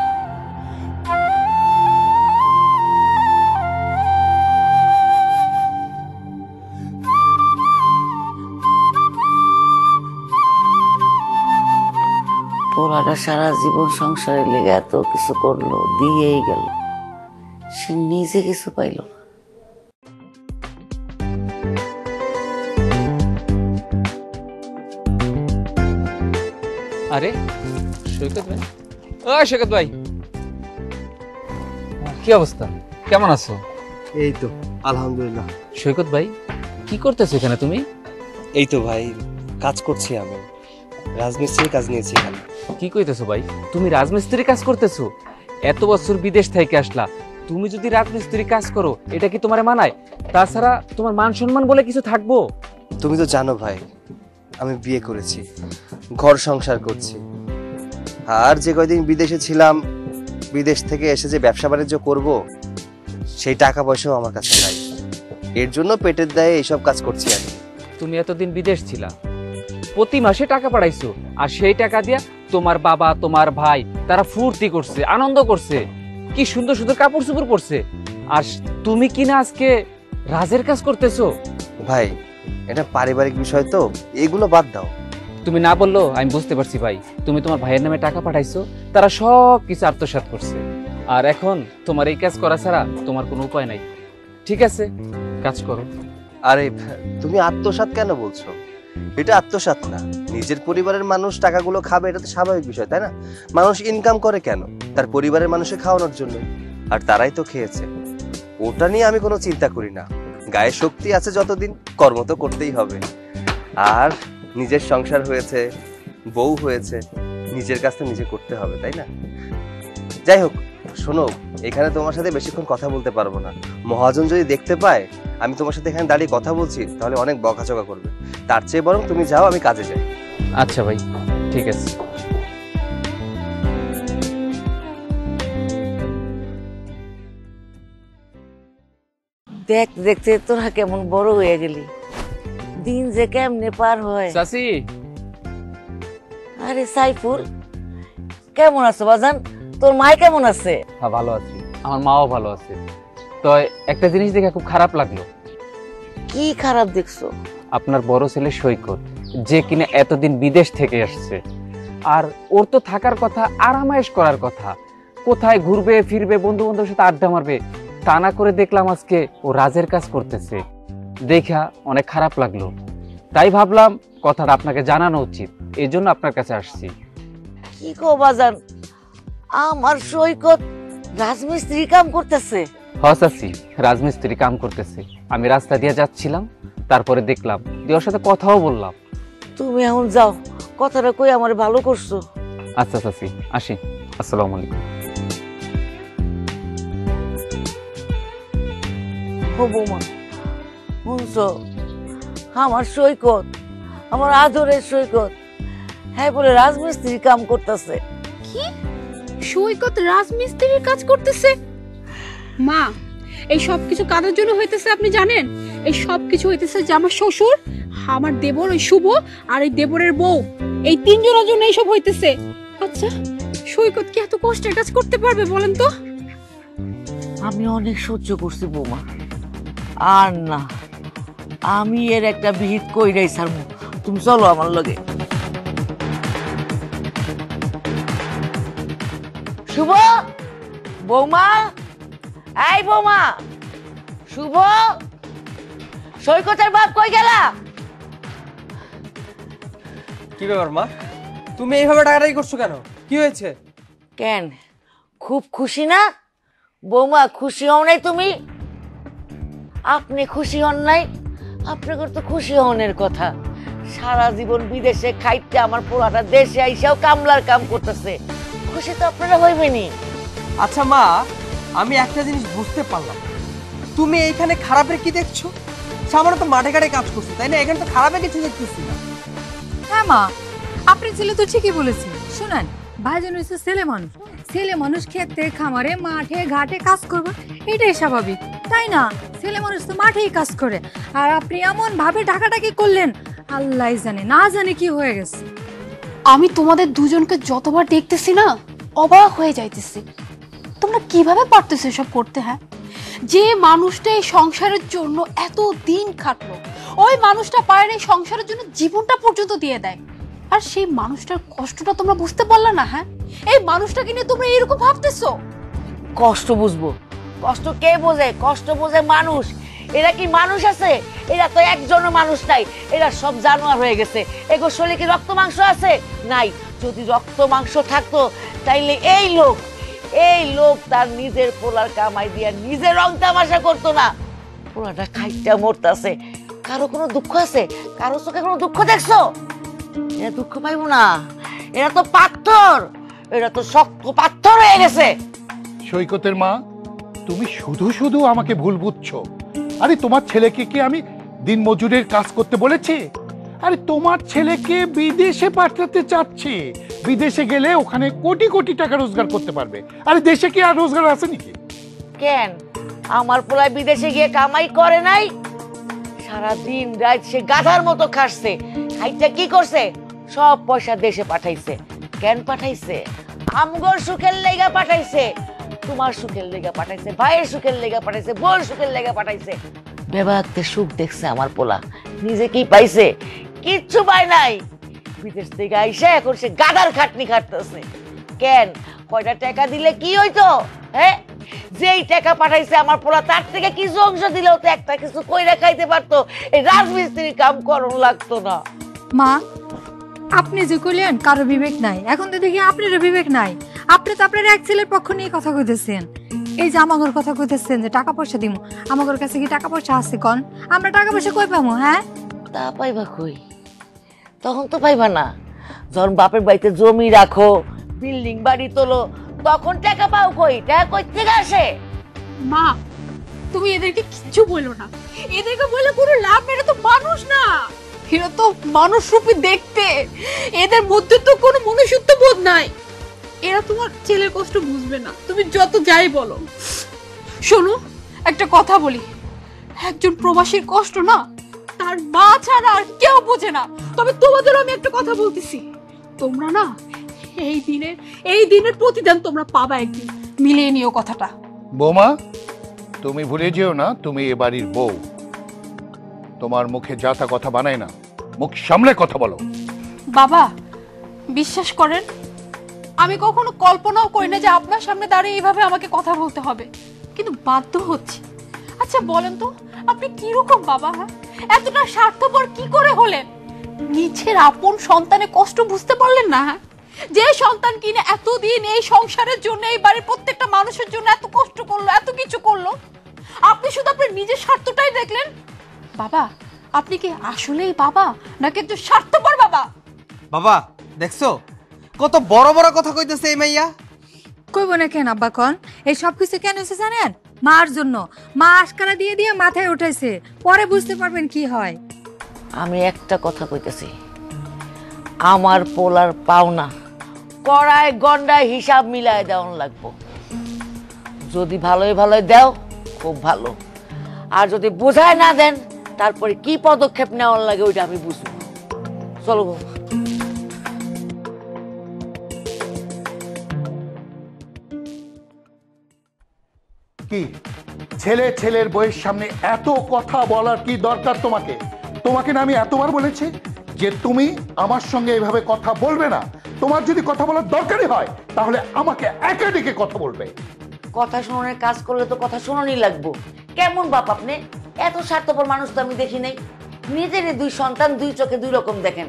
পোলাটা সারা জীবন সংসারে লেগে এত কিছু করলো, দিয়েই গেল, সে নিজে কিছু পাইল না। আরে সৈকত ভাই, ও সৈকত ভাই, কি অবস্থা, কেমন আছো? এই তো আলহামদুলিল্লাহ। সৈকত ভাই, কি করতেছো এখানে তুমি? এই তো ভাই, কাজ করছি, আমি রাজমিস্ত্রির কাজ নিয়েছি এখানে। কি কইতেছো ভাই, তুমি রাজমিস্ত্রি কাজ করতেছো? এত বছর বিদেশ থেকে আসলা, তুমি যদি রাজমিস্ত্রি কাজ করো এটা কি তোমার মানায়? তাছাড়া তোমার মান সম্মান বলে কিছু থাকবো? তুমি তো জানো ভাই, আমি বিয়ে করেছি, ঘর সংসার করছি, আর যে কয়দিন বিদেশে ছিলাম, বিদেশ থেকে এসে যে ব্যবসা বাণিজ্য করব, সেই টাকা পয়সাও আমার কাছে নাই। এর জন্য পেটের দায়ে এইসব কাজ করছি আমি। তুমি এতদিন বিদেশ ছিলা, প্রতি মাসে টাকা পাঠাইছো, আর সেই টাকা দিয়া তোমার বাবা তোমার ভাই তারা ফুর্তি করছে, আনন্দ করছে, কি সুন্দর সুন্দর কাপড় চোপড় পরছে। আর তুমি কিনা আজকে রাজের কাজ করতেছো। ভাই এটা পারিবারিক বিষয় তো, এগুলো বাদ দাও। তুমি না বললো আমি বুঝতে পারছি ভাই, তুমি তোমার ভাইয়ের নামে টাকা পাঠাইছো, তারা সব কিছু আত্মসাৎ করছে, আর এখন তোমার এই কাজ করা ছাড়া তোমার কোনো উপায় নাই। ঠিক আছে, কাজ করো। আরে তুমি আত্মসাৎ কেন বলছো? এটা আত্মসাৎ না, নিজের পরিবারের মানুষ টাকাগুলো খাবে, এটা তো স্বাভাবিক বিষয়, তাই না? মানুষ ইনকাম করে কেন? তার পরিবারের মানুষকে খাওয়ানোর জন্য, আর তারাই তো খেয়েছে। ওটা নিয়ে আমি কোনো চিন্তা করি না। গায়ে শক্তি আছে যতদিন, কর্ম তো করতেই হবে। আর নিজের সংসার হয়েছে, বউ হয়েছে, নিজের কাজটা নিজে করতে হবে, তাই না? যাই হোক, শোনো, এখানে তোমার সাথে বেশিক্ষণ কথা বলতে পারবো না। মহাজন যদি দেখতে পায় আমি তোমার সাথে এখানে দাঁড়িয়ে কথা বলছি, তাহলে অনেক বকাঝকা করবে। তার চেয়ে বরং তুমি যাও, আমি কাজে যাই। আচ্ছা ভাই, ঠিক আছে। দেখতে দেখতে তোরা কেমন বড় হয়ে গেলি, দিন যে কেমনে পার হয়। চাচি, আরে সাইফুল, কেমন আছো বাজান? তোর মা কেমন আছে? হ্যাঁ ভালো আছি, আমার মাও ভালো আছে। তো একটা জিনিস দেখে খুব খারাপ লাগলো। কি খারাপ দেখছো? আপনার বড় ছেলে সৈকত, যে কিনা এতদিন বিদেশ থেকে আসছে, আর ওর তো থাকার কথা, আরামায়েশ করার কথা, কোথায় ঘুরবে ফিরবে, বন্ধু বান্ধবের সাথে আড্ডা মারবে, তা না করে দেখলাম আজকে ও রাজের কাজ করতেছে। দেখা অনেক খারাপ লাগলো, তাই ভাবলাম কথাটা আপনাকে জানানো উচিত, এই জন্য আপনার কাছে আসছি। কি কো বাজান, আমার সৈকত রাজমিস্ত্রি কাম করতেছে? হসাসি রাজমিস্ত্রি কাম করতেছে। আমি রাস্তা দিয়ে যাচ্ছিলাম, তারপরে দেখলাম, দিয়ে ওর সাথে কথাও বললাম। তুমি এখন যাও, কথাটা কই আমার ভালো করছো। আচ্ছা চাচি, আসি। আসসালামু আলাইকুম। ও বৌমা, শুনছো, আমার সৈকত, আমার আদরের সৈকত, হ্যাঁ বলে রাজমিস্ত্রি কাম করতেছে। কি সৈকত রাজমিস্ত্রির কাজ করতেছে? মা, এই সব কিছু কাদের জন্য হইতেছে আপনি জানেন? এই সব কিছু হইতেছে যে আমার শ্বশুর, আমার দেবর ওই শুভ, আর এই দেবরের বউ, এই তিনজনের জন্য এইসব হইতেছে। আচ্ছা, সৈকত কি এত কষ্টের কাজ করতে পারবে বলেন তো? আমি অনেক সহ্য করছি বৌমা, আর না, আমি এর একটা বিহিত কইরাই ছাড়বো। তুমি চলো আমার লগে। শুভ, বৌমা, এই বৌমা, শুভ, সৈকতের বাপ কই গেলা? কি ব্যাপার মা, তুমি এইভাবে টাকাটাই করছো কেন? কি হয়েছে? কেন, খুব খুশি না বৌমা? খুশি হও নাই তুমি? আপনি খুশি হন নাই? আপনাদের তো খুশি হওয়ার কথা। সারা জীবন বিদেশে খাইতে আমার পোড়াটা দেশে আইসাও কামলার কাম করতেছে, খুশি তো আপনারা হইবেনি। আচ্ছা মা, আমি একটা জিনিস বুঝতে পারলাম, তুমি এইখানে খারাপের কি দেখছো? সামান্য তো মাঠে ঘাটে কাজ করছো, তাই না? এখানে তো খারাপের কিছু দেখতেছি না। হ্যাঁ মা, আপনার ছেলে তো ঠিকই বলেছে। শুনেন, ভাইজান হচ্ছে ছেলে মানুষ, ছেলে মানুষ খেতে খামারে মাঠে ঘাটে কাজ করবে, এটাই স্বাভাবিক, তাই না? ছেলে মানুষ তো মাঠেই কাজ করে। আর আপনি এমন ভাবে ঢাকাটাকি করলেন, আল্লাহ জানে না জানে কি হয়ে গেছে। আমি তোমাদের দুজনকে যতবার দেখতেছি না, অবাক হয়ে যাইতেছি। তোমরা কিভাবে পারতেছো এসব করতে? হ্যাঁ, যে মানুষটা এই সংসারের জন্য এত দিন খাটলো, ওই মানুষটা পারে এই সংসারের জন্য জীবনটা পর্যন্ত দিয়ে দেয়, আর সেই মানুষটার কষ্টটা তোমরা বুঝতে পারলে না? হ্যাঁ, এই মানুষটাকে নিয়ে তোমরা এরকম ভাবতেছো? কষ্ট বুঝবো? কষ্ট কে বোঝে? কষ্ট বোঝে মানুষ। এরা কি মানুষ আছে? এরা তো একজনও মানুষ নাই, এরা সব জানোয়ার হয়ে গেছে। এগো শরীরে কি রক্ত মাংস আছে? নাই। যদি রক্ত মাংস থাকতো তাইলে এই লোক তার নিজের পোলার কামাই দিয়া নিজের রং তামাশা করতো না। পোলাটা খাইটা মরতাছে, কারো কোনো দুঃখ আছে? কারো চোখে কোনো দুঃখ দেখছো? এরা দুঃখ পাইবো না, এরা তো পাথর, এরা তো শক্ত পাথর হয়ে গেছে। সৈকতের মা, তুমি শুধু শুধু আমাকে ভুল বুঝছো। আরে তোমার ছেলেকে কি আমি দিনমজুরের কাজ করতে বলেছি? আরে তোমার ছেলেকে বিদেশে পাঠাতে চাচ্ছি। বিদেশে গেলে ওখানে কোটি কোটি টাকা রোজগার করতে পারবে। আরে দেশে কি আর রোজগার আছে নাকি? কেন আমার পোলা বিদেশে গিয়ে কামাই করে নাই? সারা দিন রাত সে গাধার মতো খাটছে, খাইতে কি করছে? সব পয়সা দেশে পাঠাইছে। কেন পাঠাইছে? আমগর সুখের লেগা পাঠাইছে, তোমার সুখের লেগা পাঠাইছে, ভাইয়ের সুখের লেগা পাঠাইছে, বোর সুখের লেগা পাঠাইছে। বেবাকতে সুখ দেখছে আমার পোলা, নিজে কি পাইছে? কিচ্ছু পায় নাই। বিদেশ থেকে আইসা এখন সে গাধার খাটনি খাটতেছে। কেন? কয়টা টাকা দিলে কি হইতো? হ্যাঁ, যেই টাকা পাঠাইছে আমার পোলা তার থেকে কিছু অংশ দিলেও তো একটা কিছু কইরা খাইতে পারতো। এই রাজমিস্ত্রির কাম করণ লাগতো না। মা, আপনি যে কইলেন কারো বিবেক নাই, এখন তো দেখি আপনারও বিবেক নাই। আপনি তো আপনার এক ছেলের পক্ষ নিয়ে কথা কইতেছেন। এই যে আমাগর কথা কইতেছেন যে টাকা পয়সা দিমু, আমাগর কাছে কি টাকা পয়সা আছে? কোন আমরা টাকা পয়সা কই পাবো? হ্যাঁ, তা পাইবা কই? তখন তো পাইবা না। যখন বাপের বাড়িতে জমি রাখো, বিল্ডিং বাড়ি তোলো, তখন টাকা পাও কই? টাকা কই থেকে আসে? মা, তুমি এদেরকে কিচ্ছু বলো না। এদেরকে বলে কোনো লাভ নেই, এরা তো মানুষ না। এরা তো মানুষ রূপী দেখতে, এদের মধ্যে তো কোনো মনুষ্যত্ব বোধ নাই। এরা তোমার ছেলের কষ্ট বুঝবে না, তুমি যত যাই বলো। শোনো, একটা কথা বলি, একজন প্রবাসীর কষ্ট না তার মা ছাড়া আর কেউ বোঝে না। তবে তোমাদের আমি একটা কথা বলতেছি, তোমরা না এই দিনের প্রতিদান তোমরা পাবা একদিন। মিলিয়ে নিও কথাটা। বৌমা, তুমি ভুলে যেও না তুমি এ বাড়ির বউ। তোমার মুখে যা তা কথা বানায় না, মুখ সামলে কথা বলো। বাবা, বিশ্বাস করেন, আমি কখনো কল্পনাও করি না যে আপনার সামনে দাঁড়িয়ে এইভাবে আমাকে কথা বলতে হবে, কিন্তু বাধ্য হচ্ছি। আচ্ছা বলেন তো, আপনি কিরকম বাবা? হ্যাঁ, এতটা স্বার্থপর কি করে হলেন? নিজের আপন সন্তানের কষ্ট বুঝতে পারলেন না? হ্যাঁ, যে সন্তান কিনে এতদিন এই সংসারের জন্য, এই বাড়ির প্রত্যেকটা মানুষের জন্য এত কষ্ট করলো, এত কিছু করলো, আপনি শুধু আপনার নিজের স্বার্থটাই দেখলেন। বাবা, আপনি কি আসলেই বাবা নাকি একটু স্বার্থপর বাবা? বাবা দেখছো কত বড় বড় কথা কইতেছে এই মাইয়া। কইব না কেন আব্বা? কোন এই সব কিছু কেন হয়েছে জানেন? মার জন্য। মা আশকারা দিয়ে দিয়ে মাথায় উঠাইছে, পরে বুঝতে পারবেন কি হয়। আমি একটা কথা কইতেছি, আমার পোলার পাওনা কড়ায় গন্ডায় হিসাব মিলায় দেওয়ান লাগবো। যদি ভালোই ভালোই দেও খুব ভালো, আর যদি বোঝায় না দেন তারপরে কি পদক্ষেপ নেওয়ার লাগে ওইটা আমি বুঝবো। চলো গো। কি ছেলে ছেলের বইয়ের সামনে এত কথা বলার কি দরকার তোমাকে? তোমাকে না আমি এতবার বলেছি যে তুমি আমার সঙ্গে এভাবে কথা বলবে না। তোমার যদি কথা বলার দরকারই হয় তাহলে আমাকে একা ডেকে কথা বলবে। কথা শোনানোর কাজ করলে তো কথা শোনানোই লাগবো। কেমন বাপ আপনি? এত স্বার্থপর মানুষ তো আমি দেখি নাই। নিজের দুই সন্তান দুই চোখে দুই রকম দেখেন।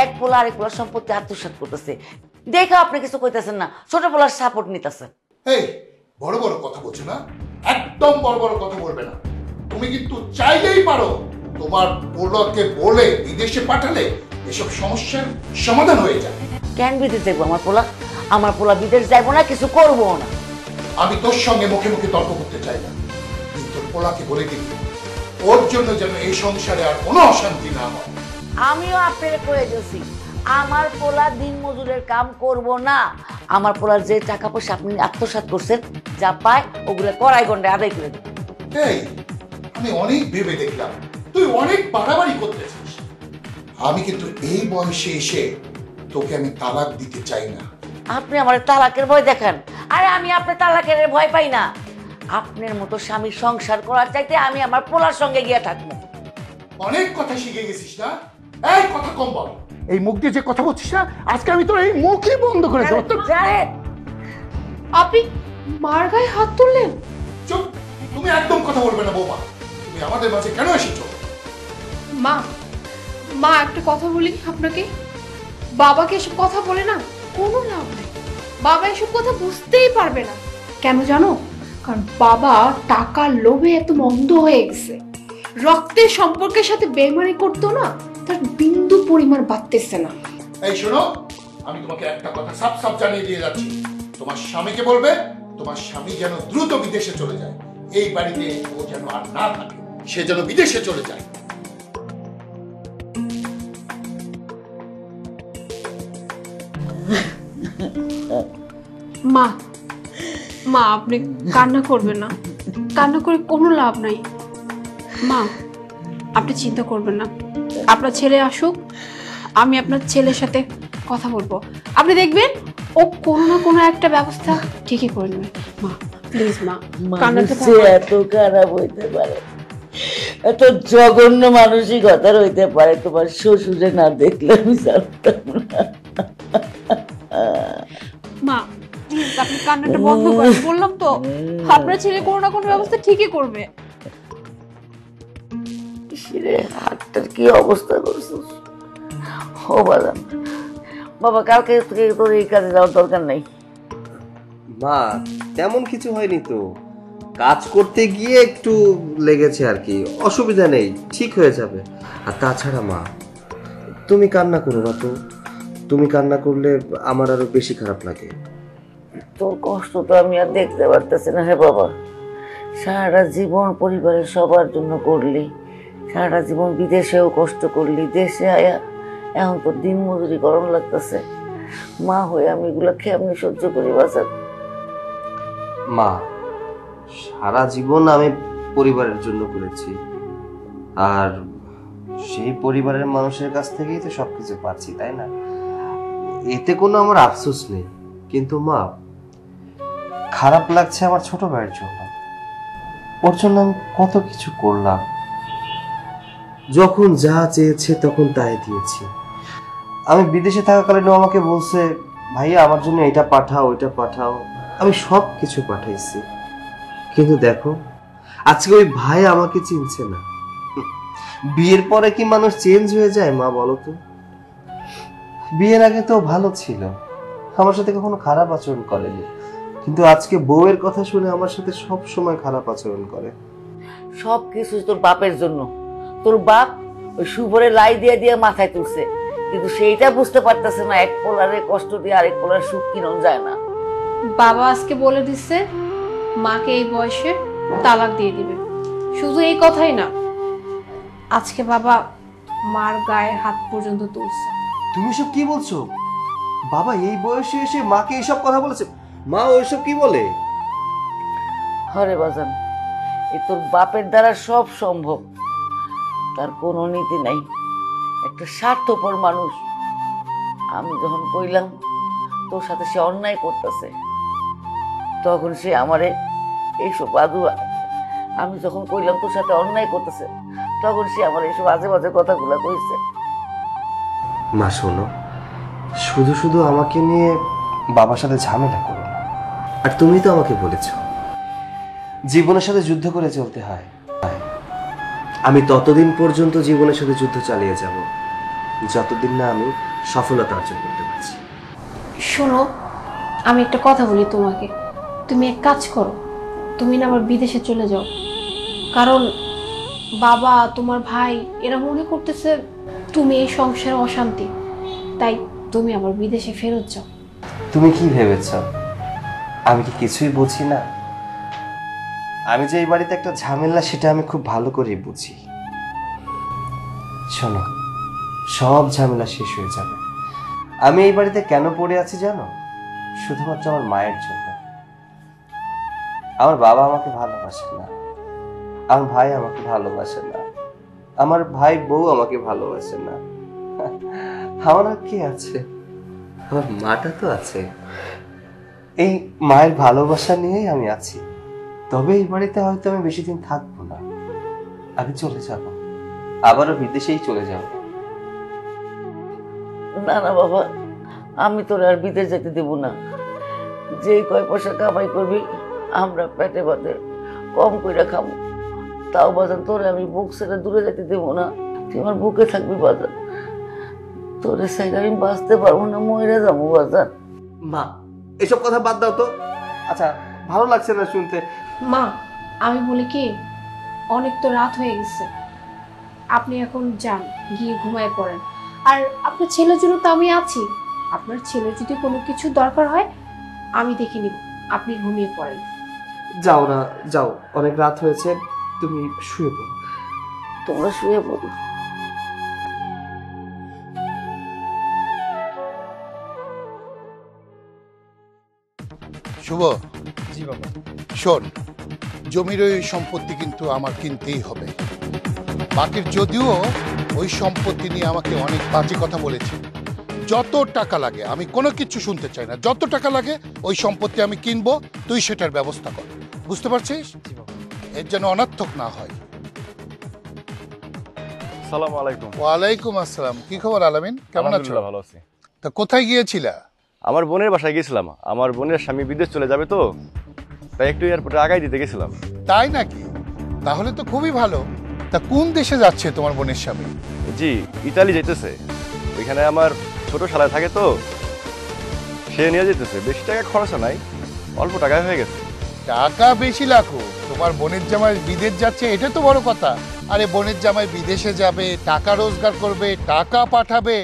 এক পোলা আরেক পোলার সম্পত্তি আত্মসাৎ করতেছে, দেখা আপনি কিছু কইতেছেন না, ছোট পোলার সাপোর্ট নিতেছে। এই বড় বড় কথা বলছো না, একদম বড় বড় কথা বলবে না। তুমি কিন্তু চাইলেই পারো তোমার পোলাকে বলে বিদেশে পাঠালে এসব সমস্যার সমাধান হয়ে যায়। কেন বিদেশ যাইবো আমার পোলা? আমার পোলা বিদেশ যাইবো না, কিছু করবো না। আমি তোর সঙ্গে মুখে মুখে তর্ক করতে চাই না, কিন্তু তোর পোলাকে বলে দিবি ওর জন্য যেন এই সংসারে আর কোনো অশান্তি না হয়। আমিও আপনাকে কয়ে গেছি, আমার পোলা দিন মজুরের কাম করব না। আমার পোলার যে টাকা পয়সা আপনি আত্মসাৎ করছেন, যা পায় ওগুলো কড়াই গন্ডায় আদায় করে দেন। এই আমি অনেক ভেবে দেখলাম তুই অনেক বাড়াবাড়ি করতেছিস। আমি কিন্তু এই বয়সে এসে তোকে আমি তালাক দিতে চাই না। আপনি আমার তালাকের ভয় দেখান, আরে আমি আপনার তালাকের ভয় পাই না। আপনার মতো স্বামীর সংসার করার চাইতে আমি আমার পোলার সঙ্গে গিয়ে থাকবো। অনেক কথা শিখে গেছিস না? এই কথা কম বল। এই মুখ দিয়ে যে কথা বলছিস না, আজকে আমি তোর এই মুখই বন্ধ করে দেবো। আপনি মার গায়ে হাত তুললেন? চুপ, তুমি একদম কথা বলবে না বৌমা। তুমি আমাদের মাঝে কেন এসেছো? মা, মা একটা কথা বলি আপনাকে, বাবাকে এসব কথা বলে না কোনো লাভ নেই। বাবা এসব কথা বুঝতেই পারবে না। কেন জানো? কারণ বাবা টাকার লোভে এত মন্দ হয়ে গেছে। রক্তের সম্পর্কের সাথে বেইমানি করতো না, তার বিন্দু পরিমাণ বাড়তেছে না। এই শোনো, আমি তোমাকে একটা কথা সাফ সাফ জানিয়ে দিয়ে যাচ্ছি, তোমার স্বামীকে বলবে তোমার স্বামী যেন দ্রুত বিদেশে চলে যায়, এই বাড়িতে ও যেন আর না থাকে, সে যেন বিদেশে চলে যায়। মা, মা আপনি কান্না করবেন না, কান্না করে কোনো লাভ নাই। মা আপনি চিন্তা করবেন না, আপনার ছেলে আসুক, আমি আপনার ছেলের সাথে কথা বলবো, আপনি দেখবেন ও কোনো না কোনো একটা ব্যবস্থা ঠিকই করে নেবে। মা প্লিজ মা, কান্নাটা মানুষ যে এত খারাপ হইতে পারে, এত জঘন্য মানসিকতার হইতে পারে, তোমার শ্বশুরে না দেখলে আমি জানতাম না। মা প্লিজ আপনি কান্নাটা বন্ধ করেন, বললাম তো আপনার ছেলে কোনো না কোনো ব্যবস্থা ঠিকই করবে। ইসরে, হাতটার কি অবস্থা করছিস? ও বাবা, বাবা কালকে থেকে তোর এই কাজে যাওয়ার দরকার নাই। মা তেমন কিছু হয়নি তো, কাজ করতে গিয়ে একটু লেগেছে আর কি, অসুবিধা নেই, ঠিক হয়ে যাবে। আর তাছাড়া মা, তুমি কান্না করো না তো, তুমি কান্না করলে আমার আরো বেশি খারাপ লাগে। তোর কষ্ট তো আমি আর দেখতে পারতেছি না হে বাবা। সারাটা জীবন পরিবারের সবার জন্য করলি, সারাটা জীবন বিদেশেও কষ্ট করলি, দেশে আয়া এখন তোর দিন মজুরি গরম লাগতেছে। মা হয়ে আমি এগুলা কেমনি সহ্য করি বাজার? মা সারা জীবন আমি পরিবারের জন্য করেছি, আর সেই পরিবারের মানুষের কাছ থেকেই তো সবকিছু পাচ্ছি, তাই না? এতে কোনো আমার আফসোস নেই, কিন্তু মা খারাপ লাগছে আমার ছোট ভাইয়ের জন্য। ওর জন্য আমি কত কিছু করলাম, যখন যা চেয়েছে তখন তাই দিয়েছি। আমি বিদেশে থাকাকালীন ও আমাকে বলছে, ভাইয়া আমার জন্য এটা পাঠাও ওইটা পাঠাও, আমি সব কিছু পাঠাইছি। কিন্তু দেখো আজকে ওই ভাই আমাকে চিনছে না। বিয়ের পরে কি মানুষ চেঞ্জ হয়ে যায় মা, বলো তো? বিয়ের আগে তো ভালো ছিল, আমার সাথে কখনো খারাপ আচরণ করেনি, কিন্তু আজকে বউয়ের কথা শুনে আমার সাথে সব সময় খারাপ আচরণ করে। সব কিছু তোর বাপের জন্য। তোর বাপ ওই সুবরে লাই দিয়ে দিয়ে মাথায় তুলছে, কিন্তু সেইটা বুঝতে পারতেছে না এক পোলারে কষ্ট দিয়ে আরেক পোলার সুখ কিনন যায় না। বাবা আজকে বলে দিচ্ছে মাকে এই বয়সে তালাক দিয়ে দিবে। শুধু এই কথাই না, আজকে বাবা মার গায়ে হাত পর্যন্ত তুলছে। তুমি সব কি বলছো? বাবা এই বয়সে এসে মাকে এইসব কথা বলেছে? মা ওইসব কি বলে? হরে বাজান, এ তোর বাপের দ্বারা সব সম্ভব, তার কোনো নীতি নাই, একটা স্বার্থপর মানুষ। আমি যখন কইলাম তোর সাথে সে অন্যায় করতেছে, তখন সে আমারে এইসব আমি যখন কইলাম তোর সাথে অন্যায় করতেছে, তখন সে আমার এইসব আজে বাজে কথাগুলা কইছে। মা শোনো, শুধু শুধু আমাকে নিয়ে বাবার সাথে ঝামেলা করো না। আর তুমি তো আমাকে বলেছো জীবনের সাথে যুদ্ধ করে চলতে হয়, আমি ততদিন পর্যন্ত জীবনের সাথে যুদ্ধ চালিয়ে যাব যতদিন না আমি সফলতা অর্জন করতে পারছি। শোনো, আমি একটা কথা বলি তোমাকে, তুমি এক কাজ করো, তুমি না আবার বিদেশে চলে যাও। কারণ বাবা, তোমার ভাই এরা মনে করতেছে তুমি এই সংসারে অশান্তি, তাই তুমি আবার বিদেশে ফেরত যাও। তুমি কি ভেবেছ আমি কি কিছুই বুঝি না? আমি যে এই বাড়িতে একটা ঝামেলা সেটা আমি খুব ভালো করে বুঝি। শোনো, সব ঝামেলা শেষ হয়ে যাবে। আমি এই বাড়িতে কেন পড়ে আছি জানো? শুধুমাত্র আমার মায়ের জন্য। আমার বাবা আমাকে ভালোবাসে না, আমার ভাই আমাকে ভালোবাসে না, আমার ভাই বউ আমাকে ভালোবাসে না। আমার আর কি আছে? আমার মাটা তো আছে। এই মায়ের ভালোবাসা নিয়েই আমি আছি। তবে এই বাড়িতে হয়তো আমি বেশি দিন থাকবো না, আমি চলে যাব, আবারও বিদেশেই চলে যাব। না না বাবা, আমি তোর আর বিদেশ যেতে দেব না। যে কয় পয়সা কামাই করবি আমরা পেটে ভাতে কম কইরা খাবো, তাও বাজান তোরে আমি বুক ছেড়ে দূরে যেতে দেবো না। তুই আমার বুকে থাকবি বাজান, তোরে সাইড আমি বাঁচতে পারবো না, মরে যাবো বাজান। মা এসব কথা বাদ দাও তো। আচ্ছা, ভালো লাগছে না শুনতে। মা আমি বলি কি, অনেক তো রাত হয়ে গেছে, আপনি এখন যান, গিয়ে ঘুমায় পড়েন। আর আপনার ছেলের জন্য তো আমি আছি, আপনার ছেলের যদি কোনো কিছু দরকার হয় আমি দেখে নিব। আপনি ঘুমিয়ে পড়েন। যাও না, যাও, অনেক রাত হয়েছে, তুমি শুয়ে পড়ো। তোমরা শুয়ে পড়ো। শুভ, জি বাবা। শোন, জমির ওই সম্পত্তি কিন্তু আমার কিনতেই হবে। বাকির যদিও ওই সম্পত্তি নিয়ে আমাকে অনেক বাজে কথা বলেছে। যত টাকা লাগে আমি কোনো কিছু শুনতে চাই না, যত টাকা লাগে ওই সম্পত্তি আমি কিনবো, তুই সেটার ব্যবস্থা কর। বুঝতে পারছিস? জি বাবা। এর যেন অনর্থক না হয়। আসসালামু আলাইকুম। ওয়ালাইকুম আসসালাম। কি খবর আলামিন, কেমন আছো? আলহামদুলিল্লাহ, ভালো আছি। তা কোথায় গিয়েছিলা? আমার বোনের বাসায় গেছিলাম, আমার বোনের স্বামী বিদেশ চলে যাবে তো, তাই একটু এয়ারপোর্টে আগাই দিতে গেছিলাম। তাই নাকি? তাহলে তো খুবই ভালো। তা কোন দেশে যাচ্ছে তোমার বোনের স্বামী? জি, ইতালি যেতেছে। ওইখানে আমার ছোট শালায় থাকে তো, সে নিয়ে যেতেছে। বেশি টাকা খরচা নাই, অল্প টাকায় হয়ে গেছে। টাকা বেশি লাখো, তোমার বোনের জামাই বিদেশ যাচ্ছে, এটা তো বড় কথা। আরে বোনের জামাই বিদেশে যাবে, টাকা রোজগার করবে, টাকা পাঠাবে,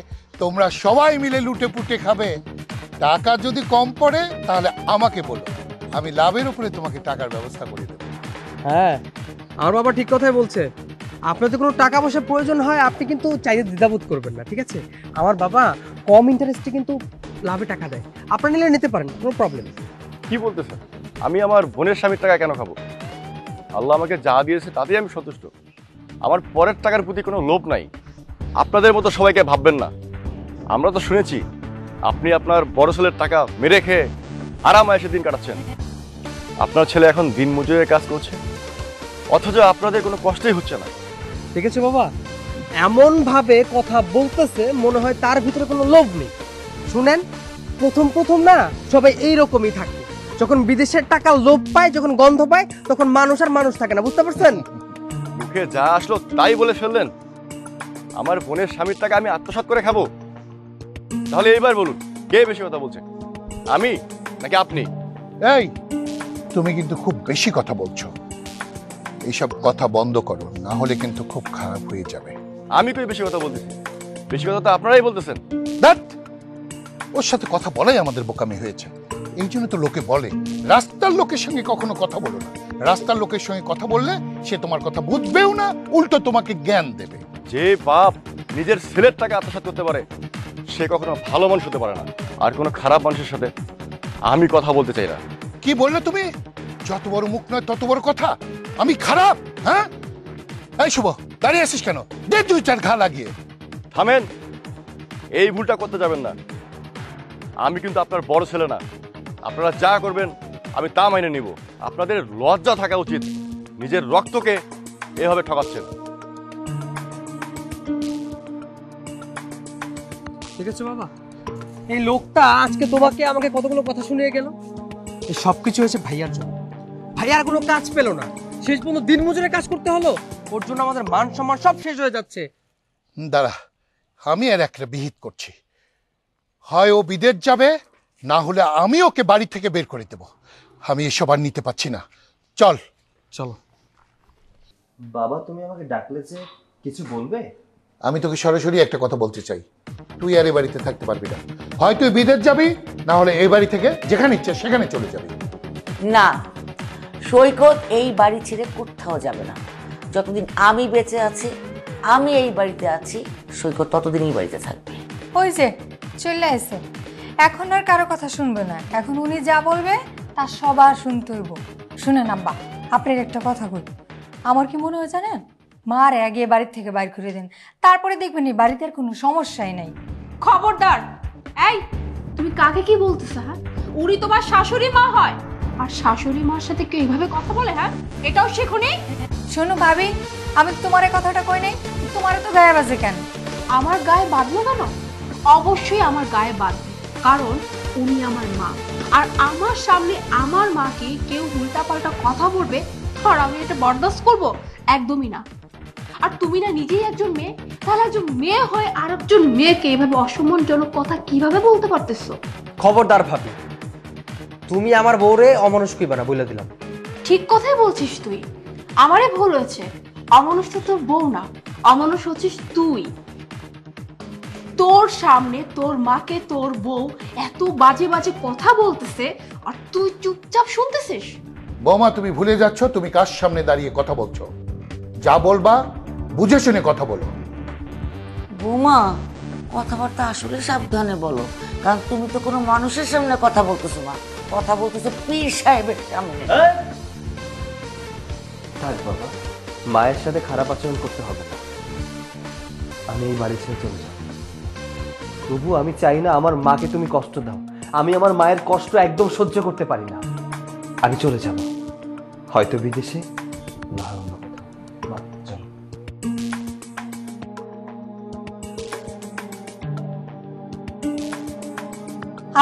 তোমরা সবাই মিলে লুটে পুটে খাবে। টাকা যদি কম পড়ে তাহলে আমাকে বলো, আমি লাভের উপরে তোমাকে টাকার ব্যবস্থা করে দেবো। হ্যাঁ, আমার বাবা ঠিক কথাই বলছে। আপনার যদি কোনো টাকা পয়সা প্রয়োজন হয়, আপনি কিন্তু চাইলে দ্বিধাবোধ করবেন না, ঠিক আছে? আমার বাবা কম ইন্টারেস্টে কিন্তু লাভে টাকা দেয়, আপনারা নিলে নিতে পারেন, কোনো প্রবলেম নেই। কি বলতেছেন? আমি আমার বোনের স্বামীর টাকা কেন খাবো? আল্লাহ আমাকে যা দিয়েছে তাতেই আমি সন্তুষ্ট। আমার পরের টাকার প্রতি কোনো লোভ নাই। আপনাদের মতো সবাইকে ভাববেন না। আমরা তো শুনেছি আপনি আপনার বড় ছেলের টাকা মেরে খেয়ে আরামায়েশে দিন কাটাচ্ছেন। আপনার ছেলে এখন দিন মজুরের কাজ করছে, অথচ আপনাদের কোনো কষ্টই হচ্ছে না। ঠিক আছে বাবা, এমন ভাবে কথা বলতেছে মনে হয় তার ভিতরে কোনো লোভ নেই। শুনেন, প্রথম প্রথম না সবাই এইরকমই থাকে, যখন বিদেশের টাকা লোভ পায়, যখন গন্ধ পায়, তখন মানুষ আর মানুষ থাকে না, বুঝতে পারছেন? মুখে যা আসলো তাই বলে ফেললেন। আমার বোনের স্বামীর টাকা আমি আত্মসাৎ করে খাবো? তাহলে এইবার বলুন, কে বেশি কথা বলছে, আমি নাকি আপনি? এই, তুমি কিন্তু খুব বেশি কথা বলছো। এইসব কথা বন্ধ করো, না হলে কিন্তু খুব খারাপ হয়ে যাবে। আমি কই বেশি কথা বলতেছি? বেশি কথা তো আপনারাই বলতেছেন। দ্যাট, ওর সাথে কথা বলাই আমাদের বোকামি হয়েছে। এই জন্য তো লোকে বলে রাস্তার লোকের সঙ্গে কখনো কথা বলো না। রাস্তার লোকের সঙ্গে কথা বললে সে তোমার কথা বুঝবেও না, উল্টো তোমাকে জ্ঞান দেবে। যে বাপ নিজের ছেলের টাকা আত্মসাৎ করতে পারে, সে কখনো ভালো মানুষ হতে পারে না। আর কোনো খারাপ মানুষের সাথে আমি কথা বলতে চাই না। কি বললে তুমি? যত বড় মুখ নয় তত বড় কথা। আমি খারাপ? হ্যাঁ, এই শুভ, দাঁড়িয়ে আছিস কেন? দে দুই চার ঘা লাগিয়ে। থামেন, এই ভুলটা করতে যাবেন না। আমি কিন্তু আপনার বড় ছেলে না। আপনারা যা করবেন আমি তা মাইনে নিব। আপনাদের লজ্জা থাকা উচিত, নিজের রক্তকে এভাবে ঠকাচ্ছেন। ঠিক আছে বাবা, এই লোকটা আজকে তোমাকে আমাকে কতগুলো কথা শুনিয়ে গেল। এই সবকিছু হয়েছে ভাইয়ার জন্য। ভাইয়ার কোনো কাজ পেলো না, শেষ পর্যন্ত দিন মজুরে কাজ করতে হলো। ওর জন্য আমাদের মান সম্মান সব শেষ হয়ে যাচ্ছে। দাঁড়া, আমি আর একটা বিহিত করছি। হয় ও বিদেশ যাবে, না হলে আমি ওকে বাড়ি থেকে বের করে দেব। আমি এসব আর নিতে পারছি না। চল চলো। বাবা, তুমি আমাকে ডাকলে যে কিছু বলবে? আমি তোকে সরাসরি একটা কথা বলতে চাই, তুই আর এ বাড়িতে থাকতে পারবি না। হয় তুই বিদেশ যাবি, না হলে এই বাড়ি থেকে যেখানে ইচ্ছে সেখানে চলে যাবি। না, সৈকত এই বাড়ি ছেড়ে কোথাও যাবে না। যতদিন আমি বেঁচে আছি, আমি এই বাড়িতে আছি, সৈকত ততদিন এই বাড়িতে থাকবে। ওই যে চলে আসে, এখন আর কারো কথা শুনবে না। এখন উনি যা বলবে তা সবার শুনতে হইব। শুনেন আব্বা, আপনার একটা কথা কই, আমার কি মনে হয় জানেন, মার আগে বাড়ির থেকে বাইর করে দেন, তারপরে দেখবেন এই বাড়িতে আর কোনো সমস্যাই নাই। খবরদার! এই, তুমি কাকে কি বলতেছো? হ্যাঁ, উনি তোমার শাশুড়ি মা হয়, আর শাশুড়ি মার সাথে কেউ এইভাবে কথা বলে? হ্যাঁ, এটাও শেখোনি? শোনো ভাবি, আমি তো তোমার কথাটা কই নাই, তোমার তো গায়ে বাজে কেন? আমার গায়ে বাঁধলো কেন? অবশ্যই আমার গায়ে বাঁধবে, কারণ উনি আমার মা। আর আমার সামনে আমার মাকে কেউ উল্টাপাল্টা কথা বলবে, আর আমি এটা বরদাস্ত করবো? একদমই না। আর তুমি না নিজেই একজন মেয়ে, তাহলে একজন মেয়ে হয়ে আর একজন মেয়েকে এভাবে অসম্মানজনক কথা কিভাবে বলতে পারতেছো? খবরদার ভাবি, তুমি আমার বউরে অমানুষ কইবা না, বলে দিলাম। ঠিক কথাই বলছিস তুই। আমারে ভুল হয়েছে। অমানুষ তো তোর বউ না, অমানুষ হচ্ছিস তুই। তোর সামনে তোর মাকে তোর বউ এত বাজে বাজে কথা বলতেছে আর তুই চুপচাপ শুনতেছিস? বৌমা, তুমি ভুলে যাচ্ছ তুমি কার সামনে দাঁড়িয়ে কথা বলছো। যা বলবা বুঝে শুনে কথা বলো। বৌমা, কথাবার্তা আসলে সাবধানে বলো, কারণ তুমি তো কোনো মানুষের সামনে কথা বলতেছো না, কথা বলতেছো পীর সাহেবের সামনে। থাক বাবা, মায়ের সাথে খারাপ আচরণ করতে হবে না। আমি এই বাড়ি ছেড়ে চলে যাব। তবু আমি চাই না আমার মাকে তুমি কষ্ট দাও। আমি আমার মায়ের কষ্ট একদম সহ্য করতে পারি না। আমি চলে যাব, হয়তো বিদেশে, না হয় অন্য কোথাও। মা, চলো।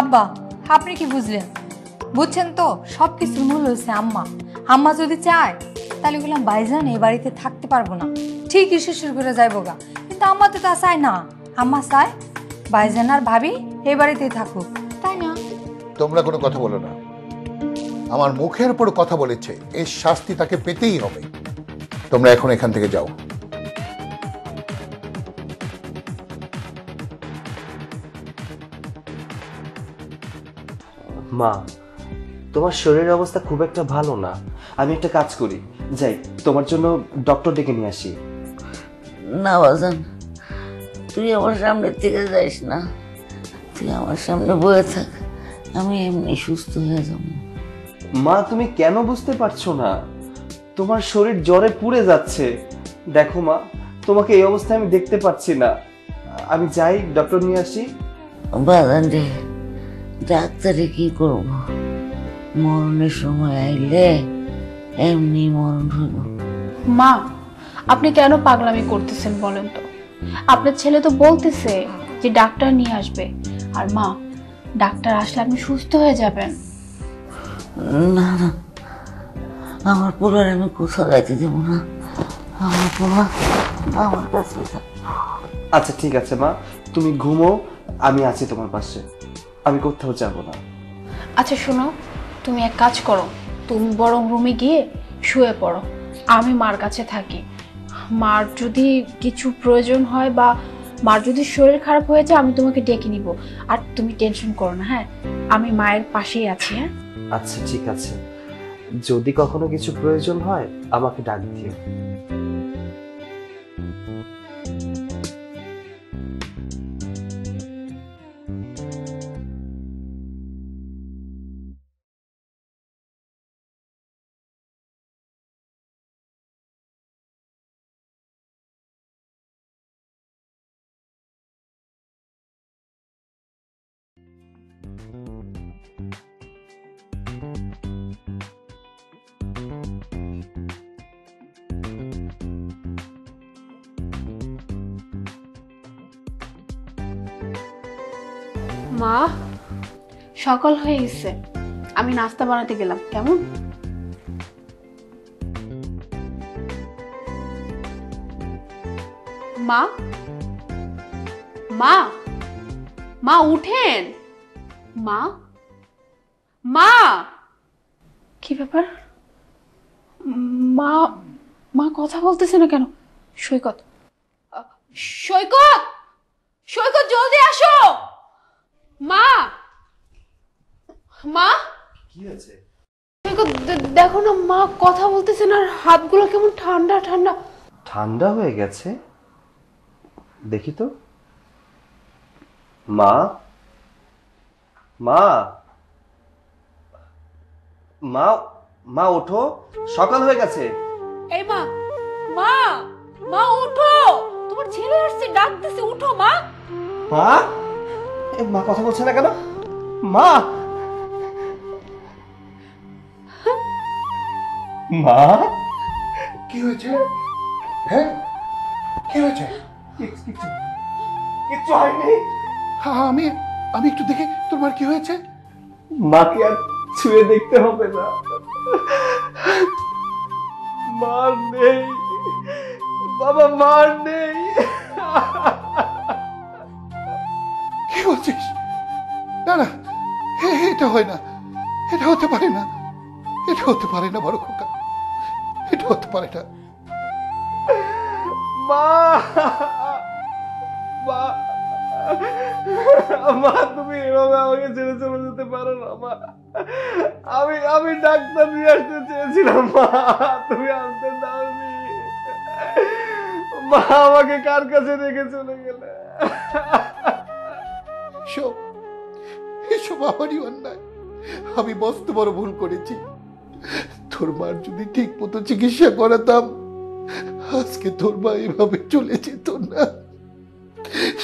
আব্বা, আপনি কি বুঝলেন? বুঝছেন তো, সব কিছুর মূল হয়েছে আম্মা। আম্মা যদি চায় তাহলে বললাম ভাইজান এই বাড়িতে থাকতে পারবো না, ঠিকই শ্বশুর করে যাইবো গা। কিন্তু আম্মা তো তা চায় না। আম্মা চায় ভাইজান আর ভাবি এই বাড়িতেই থাকুক, তাই না? তোমরা কোনো কথা বলো না। আমার মুখের উপর কথা বলেছে, এর শাস্তি তাকে পেতেই হবে। তোমরা এখন এখান থেকে যাও। মা, তোমার শরীরের অবস্থা খুব একটা ভালো না। আমি একটা কাজ করি, যাই তোমার জন্য ডক্টর ডেকে নিয়ে আসি। না বাজান, তুই আমার সামনে থেকে যাইস না, তুই আমার সামনে বয়ে থাক, আমি এমনি সুস্থ হয়ে যাবো। মা, তুমি কেন বুঝতে পারছো না? তোমার শরীর জ্বরে পুড়ে যাচ্ছে। দেখো মা, তোমাকে এই অবস্থায় আমি দেখতে পাচ্ছি না। আমি যাই ডক্টর নিয়ে আসি। বাজান রে, ডাক্তারে কি করবো? মরণের সময় আইলে এমনি মরণ হইব। মা, আপনি কেন পাগলামি করতেছেন বলেন তো? আপনার ছেলে তো বলতেছে যে ডাক্তার নিয়ে আসবে। আর মা, ডাক্তার আসলে আপনি সুস্থ হয়ে যাবেন। না না, আমার পোলার আমি কোথাও যাইতে দেবো না। আমার পোলা আমার কাছে থাকবে। আচ্ছা ঠিক আছে মা, তুমি ঘুমো, আমি আছি তোমার পাশে। আমি কোথাও যাব না। আচ্ছা শোনো, তুমি এক কাজ করো, তুমি বরং রুমে গিয়ে শুয়ে পড়ো, আমি মার কাছে থাকি। মার যদি কিছু প্রয়োজন হয় বা মার যদি শরীর খারাপ হয়ে যায়, আমি তোমাকে ডেকে নিব। আর তুমি টেনশন করো না, হ্যাঁ? আমি মায়ের পাশেই আছি। হ্যাঁ, আচ্ছা ঠিক আছে, যদি কখনো কিছু প্রয়োজন হয় আমাকে ডাক দিও। মা, সকাল হয়ে গেছে, আমি নাস্তা বানাতে গেলাম, কেমন? মা, মা, মা উঠেন। মা, মা, কি ব্যাপার? মা, মা কথা বলতেছে না কেন? সৈকত, সৈকত, সৈকত জলদি আসো। মা, মা, কি হয়েছে? দেখো না, মা কথা বলতেছে না, আর হাতগুলো কেমন ঠান্ডা ঠান্ডা। ঠান্ডা হয়ে গেছে? দেখি তো। মা, মা, মা, মা ওঠো, সকাল হয়ে গেছে। এই মা, মা, মা উঠো, তোমার ছেলে আসছে, ডাকতেছে, উঠো মা। মা, মা কথা বলছে না কেন? মা, মা, কি হয়েছে? হ্যাঁ, কি হয়েছে? কিচ্ছু হয়নি। হ্যাঁ, আমি আমি একটু দেখি তোর মার কি হয়েছে। মাকে আর ছুঁয়ে দেখতে হবে না, মার নেই বাবা, মার নেই। কি বলছিস? না না, এটা হয় না, এটা হতে পারে না, এটা হতে পারে না বড় খোকা, এটা হতে পারে না। মা, মা, মা তুমি এভাবে আমাকে ছেড়ে চলে যেতে পারো না মা। আমি ডাক্তার নিয়ে আসতে চেয়েছিলাম মা, তুমি আনতে দাওনি। মা আমাকে কার কাছে রেখে চলে গেলে? এসব আমারই অন্যায়। আমি মস্ত বড় ভুল করেছি। তোর মার যদি ঠিক মতো চিকিৎসা করাতাম আজকে তোর মা এভাবে চলে যেত না।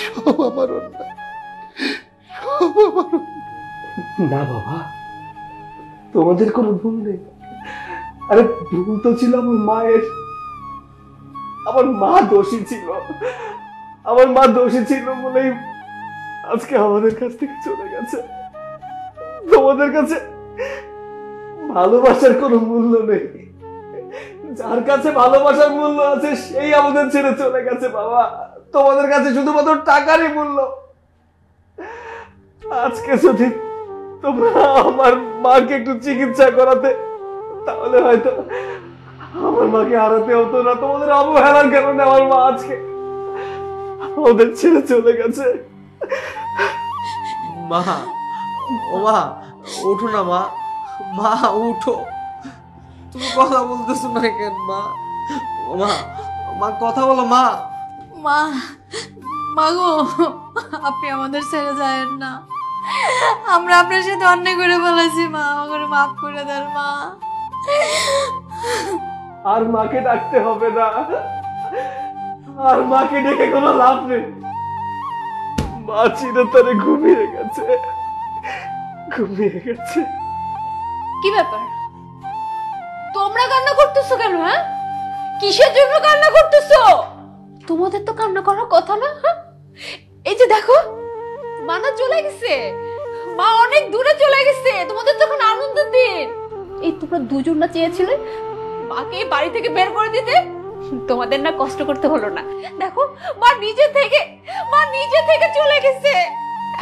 সব আমার অন্যায়, সব আমার অন্যায়। না বাবা, তোমাদের কোনো ভুল নেই। আরে ভুল তো ছিল আমার মায়ের। আমার মা দোষী ছিল, আমার মা দোষী ছিল বলেই আজকে আমাদের কাছ থেকে চলে গেছে। তোমাদের কাছে ভালোবাসার কোনো মূল্য নেই। যার কাছে ভালোবাসার মূল্য আছে সেই আমাদের ছেড়ে চলে গেছে বাবা। তোমাদের কাছে শুধুমাত্র টাকারই মূল্য। আজকে যদি তোমরা আমার মাকে একটু চিকিৎসা করাতে তাহলে হয়তো আমার মাকে হারাতে হতো না। তোমাদের অবহেলার কারণে আমার মা আজকে আমাদের ছেড়ে চলে গেছে। মা, ও মা, ওঠো না মা। মা উঠো, তুমি কথা বলতেছো না কেন মা? ও মা, মা কথা বলো মা। মা, মা গো, আপনি আমাদের ছেড়ে যায়েন না। আমরা আপনার সাথে অন্যায় করে ফেলেছি মা, আমাকে মাফ করে দেন মা। আর মাকে ডাকতে হবে না, আর মাকে ডেকে কোনো লাভ নেই। মা চিরতরে ঘুমিয়ে গেছে, ঘুমিয়ে গেছে। কি ব্যাপার, তোমরা কান্না করতেছো কেন? হ্যাঁ, কিসের জন্য কান্না করতেছো? তোমাদের তো কান্না করার কথা না। হ্যাঁ, এই যে দেখো, মা না চলে গেছে, মা অনেক দূরে চলে গেছে। তোমাদের তখন আনন্দের দিন। এই তোমরা দুজন না চেয়েছিলে মাকে বাড়ি থেকে বের করে দিতে? তোমাদের না কষ্ট করতে হলো না। দেখো, মা নিজে থেকে চলে গেছে,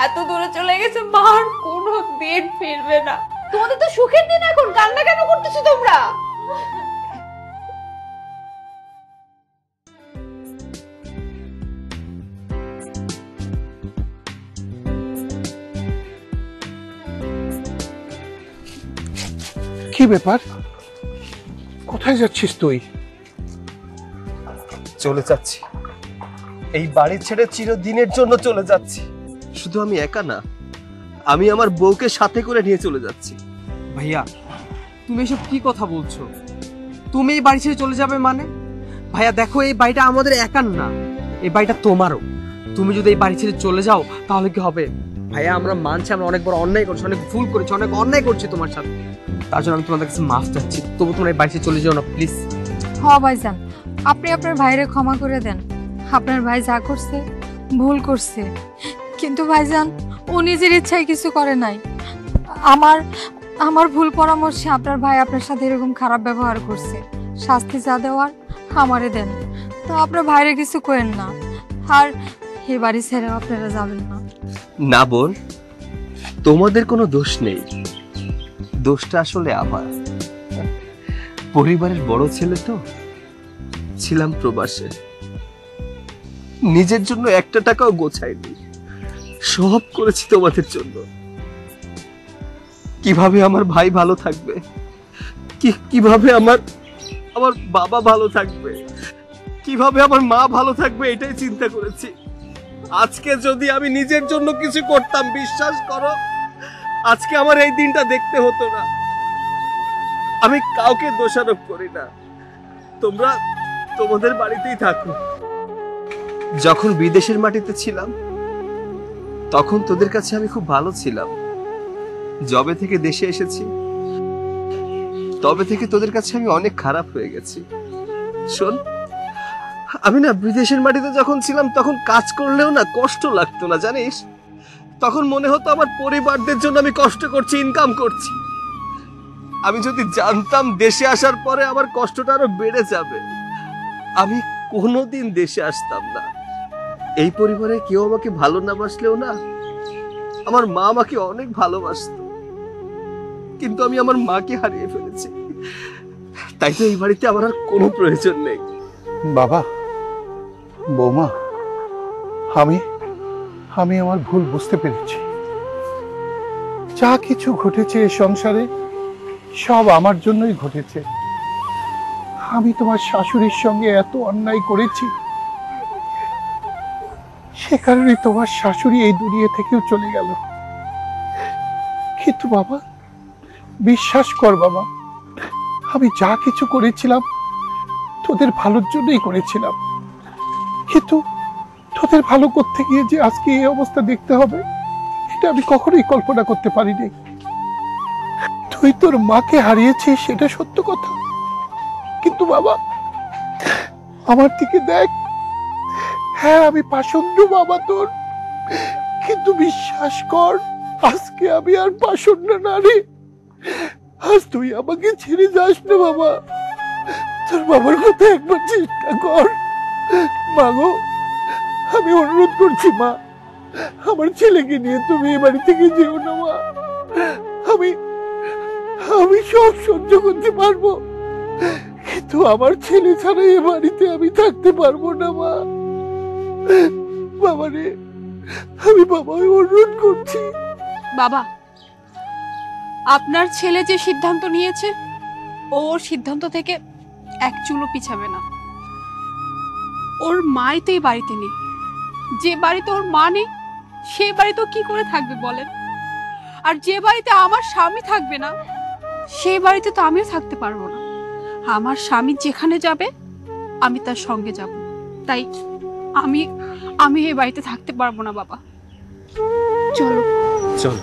এত দূরে চলে গেছে। মা আর কোনো দিন ফিরবে না। তোমাদের তো সুখের দিন এখন, কান্না কেন করতেছো তোমরা? কি ব্যাপার, কোথায় যাচ্ছিস তুই? চলে যাচ্ছি, এই বাড়ি ছেড়ে চিরদিনের জন্য চলে যাচ্ছি। শুধু আমি একা না, আমি আমার বউকে সাথে করে নিয়ে চলে যাচ্ছি। ভাইয়া, তুমি এসব কি কথা বলছো? তুমি এই বাড়ি ছেড়ে চলে যাবে মানে? ভাইয়া দেখো, এই বাড়িটা আমাদের একার না, এই বাড়িটা তোমারও। তুমি যদি এই বাড়ি ছেড়ে চলে যাও তাহলে কি হবে? ভাইয়া, আমরা মানছি আমরা অনেক বড় অন্যায় করছি, অনেক ভুল করেছি, অনেক অন্যায় করছি তোমার সাথে। তার জন্য আমি তোমাদের কাছে মাফ চাচ্ছি। তবু তোমরা এই বাড়ি ছেড়ে চলে যাও না প্লিজ। হ ভাইজান, আপনি আপনার ভাইরে ক্ষমা করে দেন। আপনার ভাই যা করছে ভুল করছে, কিন্তু ভাইজান ও নিজের ইচ্ছায় কিছু করে নাই। আমার ভুল পরামর্শে আপনার ভাই আপনার সাথে এরকম খারাপ ব্যবহার করছে। শাস্তি যা দেওয়ার আমারে দেন, তো আপনার ভাইরে কিছু করেন না। আর এই বাড়ি ছেড়ে আপনারা যাবেন না। না বোন, তোমাদের কোনো দোষ নেই, দোষটা আসলে আমার। পরিবারের বড় ছেলে তো, ছিলাম প্রবাসে, নিজের জন্য একটা টাকাও গোছাইনি, সব করেছি তোমাদের জন্য। কিভাবে আমার ভাই ভালো থাকবে, কিভাবে আমার বাবা ভালো থাকবে, কিভাবে আমার মা ভালো থাকবে, এটাই চিন্তা করেছি। আজকে যদি আমি নিজের জন্য কিছু করতাম, বিশ্বাস করো আজকে আমার এই দিনটা দেখতে হতো না। আমি কাউকে দোষারোপ করি না, তোমরা তোমাদের বাড়িতেই থাকো। যখন বিদেশের মাটিতে ছিলাম তখন তোদের কাছে আমি খুব ভালো ছিলাম। যবে থেকে দেশে এসেছি তবে থেকে তোদের কাছে আমি অনেক খারাপ হয়ে গেছি। শোন, আমি না বিদেশের মাটিতে যখন ছিলাম তখন কাজ করলেও না কষ্ট লাগতো না, জানিস? তখন মনে হতো আমার পরিবারদের জন্য আমি কষ্ট করছি, ইনকাম করছি। আমি যদি জানতাম দেশে আসার পরে আমার কষ্টটা আরো বেড়ে যাবে, আমি কোনোদিন দেশে আসতাম না। এই পরিবারে কেউ আমাকে ভালো না বাসলেও না, আমার মা আমাকে অনেক ভালোবাসতো, কিন্তু আমি আমার মাকে হারিয়ে ফেলেছি। তাই তো এই বাড়িতে আমার আর কোনো প্রয়োজন নেই। বাবা, বৌমা, আমি আমার ভুল বুঝতে পেরেছি। যা কিছু ঘটেছে এই সংসারে সব আমার জন্যই ঘটেছে। আমি তোমার শাশুড়ির সঙ্গে এত অন্যায় করেছি, সে কারণে তোমার শাশুড়ি এই দুনিয়া থেকেও চলে গেল। কিন্তু বাবা, বিশ্বাস কর বাবা, আমি যা কিছু করেছিলাম তোদের ভালোর জন্যই করেছিলাম। কিন্তু তোদের ভালো করতে গিয়ে যে আজকে এই অবস্থা দেখতে হবে, এটা আমি কখনোই কল্পনা করতে পারিনি। তুই তোর মাকে হারিয়েছিস, সেটা সত্য কথা, কিন্তু বাবা আমার দিকে দেখ। হ্যাঁ, আমি পাষণ্ড বাবা তোর, কিন্তু বিশ্বাস কর আজকে আমি আর পাষণ্ড না রে। আজ তুই আমাকে ছেড়ে যাস না বাবা, তোর বাবার কথা একবার চেষ্টা কর। মা গো, আমি অনুরোধ করছি মা, আমার ছেলেকে নিয়ে তুমি এ বাড়ি থেকে যেও না মা। আমি সব সহ্য করতে পারবো, কিন্তু আমার ছেলে ছাড়া এ বাড়িতে আমি থাকতে পারবো না মা। বাবা রে, আমি বাবাকে অনুরোধ করছি। বাবা, আপনার ছেলে যে সিদ্ধান্ত নিয়েছে, ওর সিদ্ধান্ত থেকে এক চুলও পিছাবে না। ওর মাই তো এই বাড়িতে নেই, যে বাড়িতে ওর মা নেই সে বাড়িতে কি করে থাকবে বলেন? আর যে বাড়িতে আমার স্বামী থাকবে না সেই বাড়িতে তো আমিও থাকতে পারবো না। আমার স্বামী যেখানে যাবে আমি তার সঙ্গে যাব, তাই আমি এই বাড়িতে থাকতে পারবো না বাবা। চলো চল।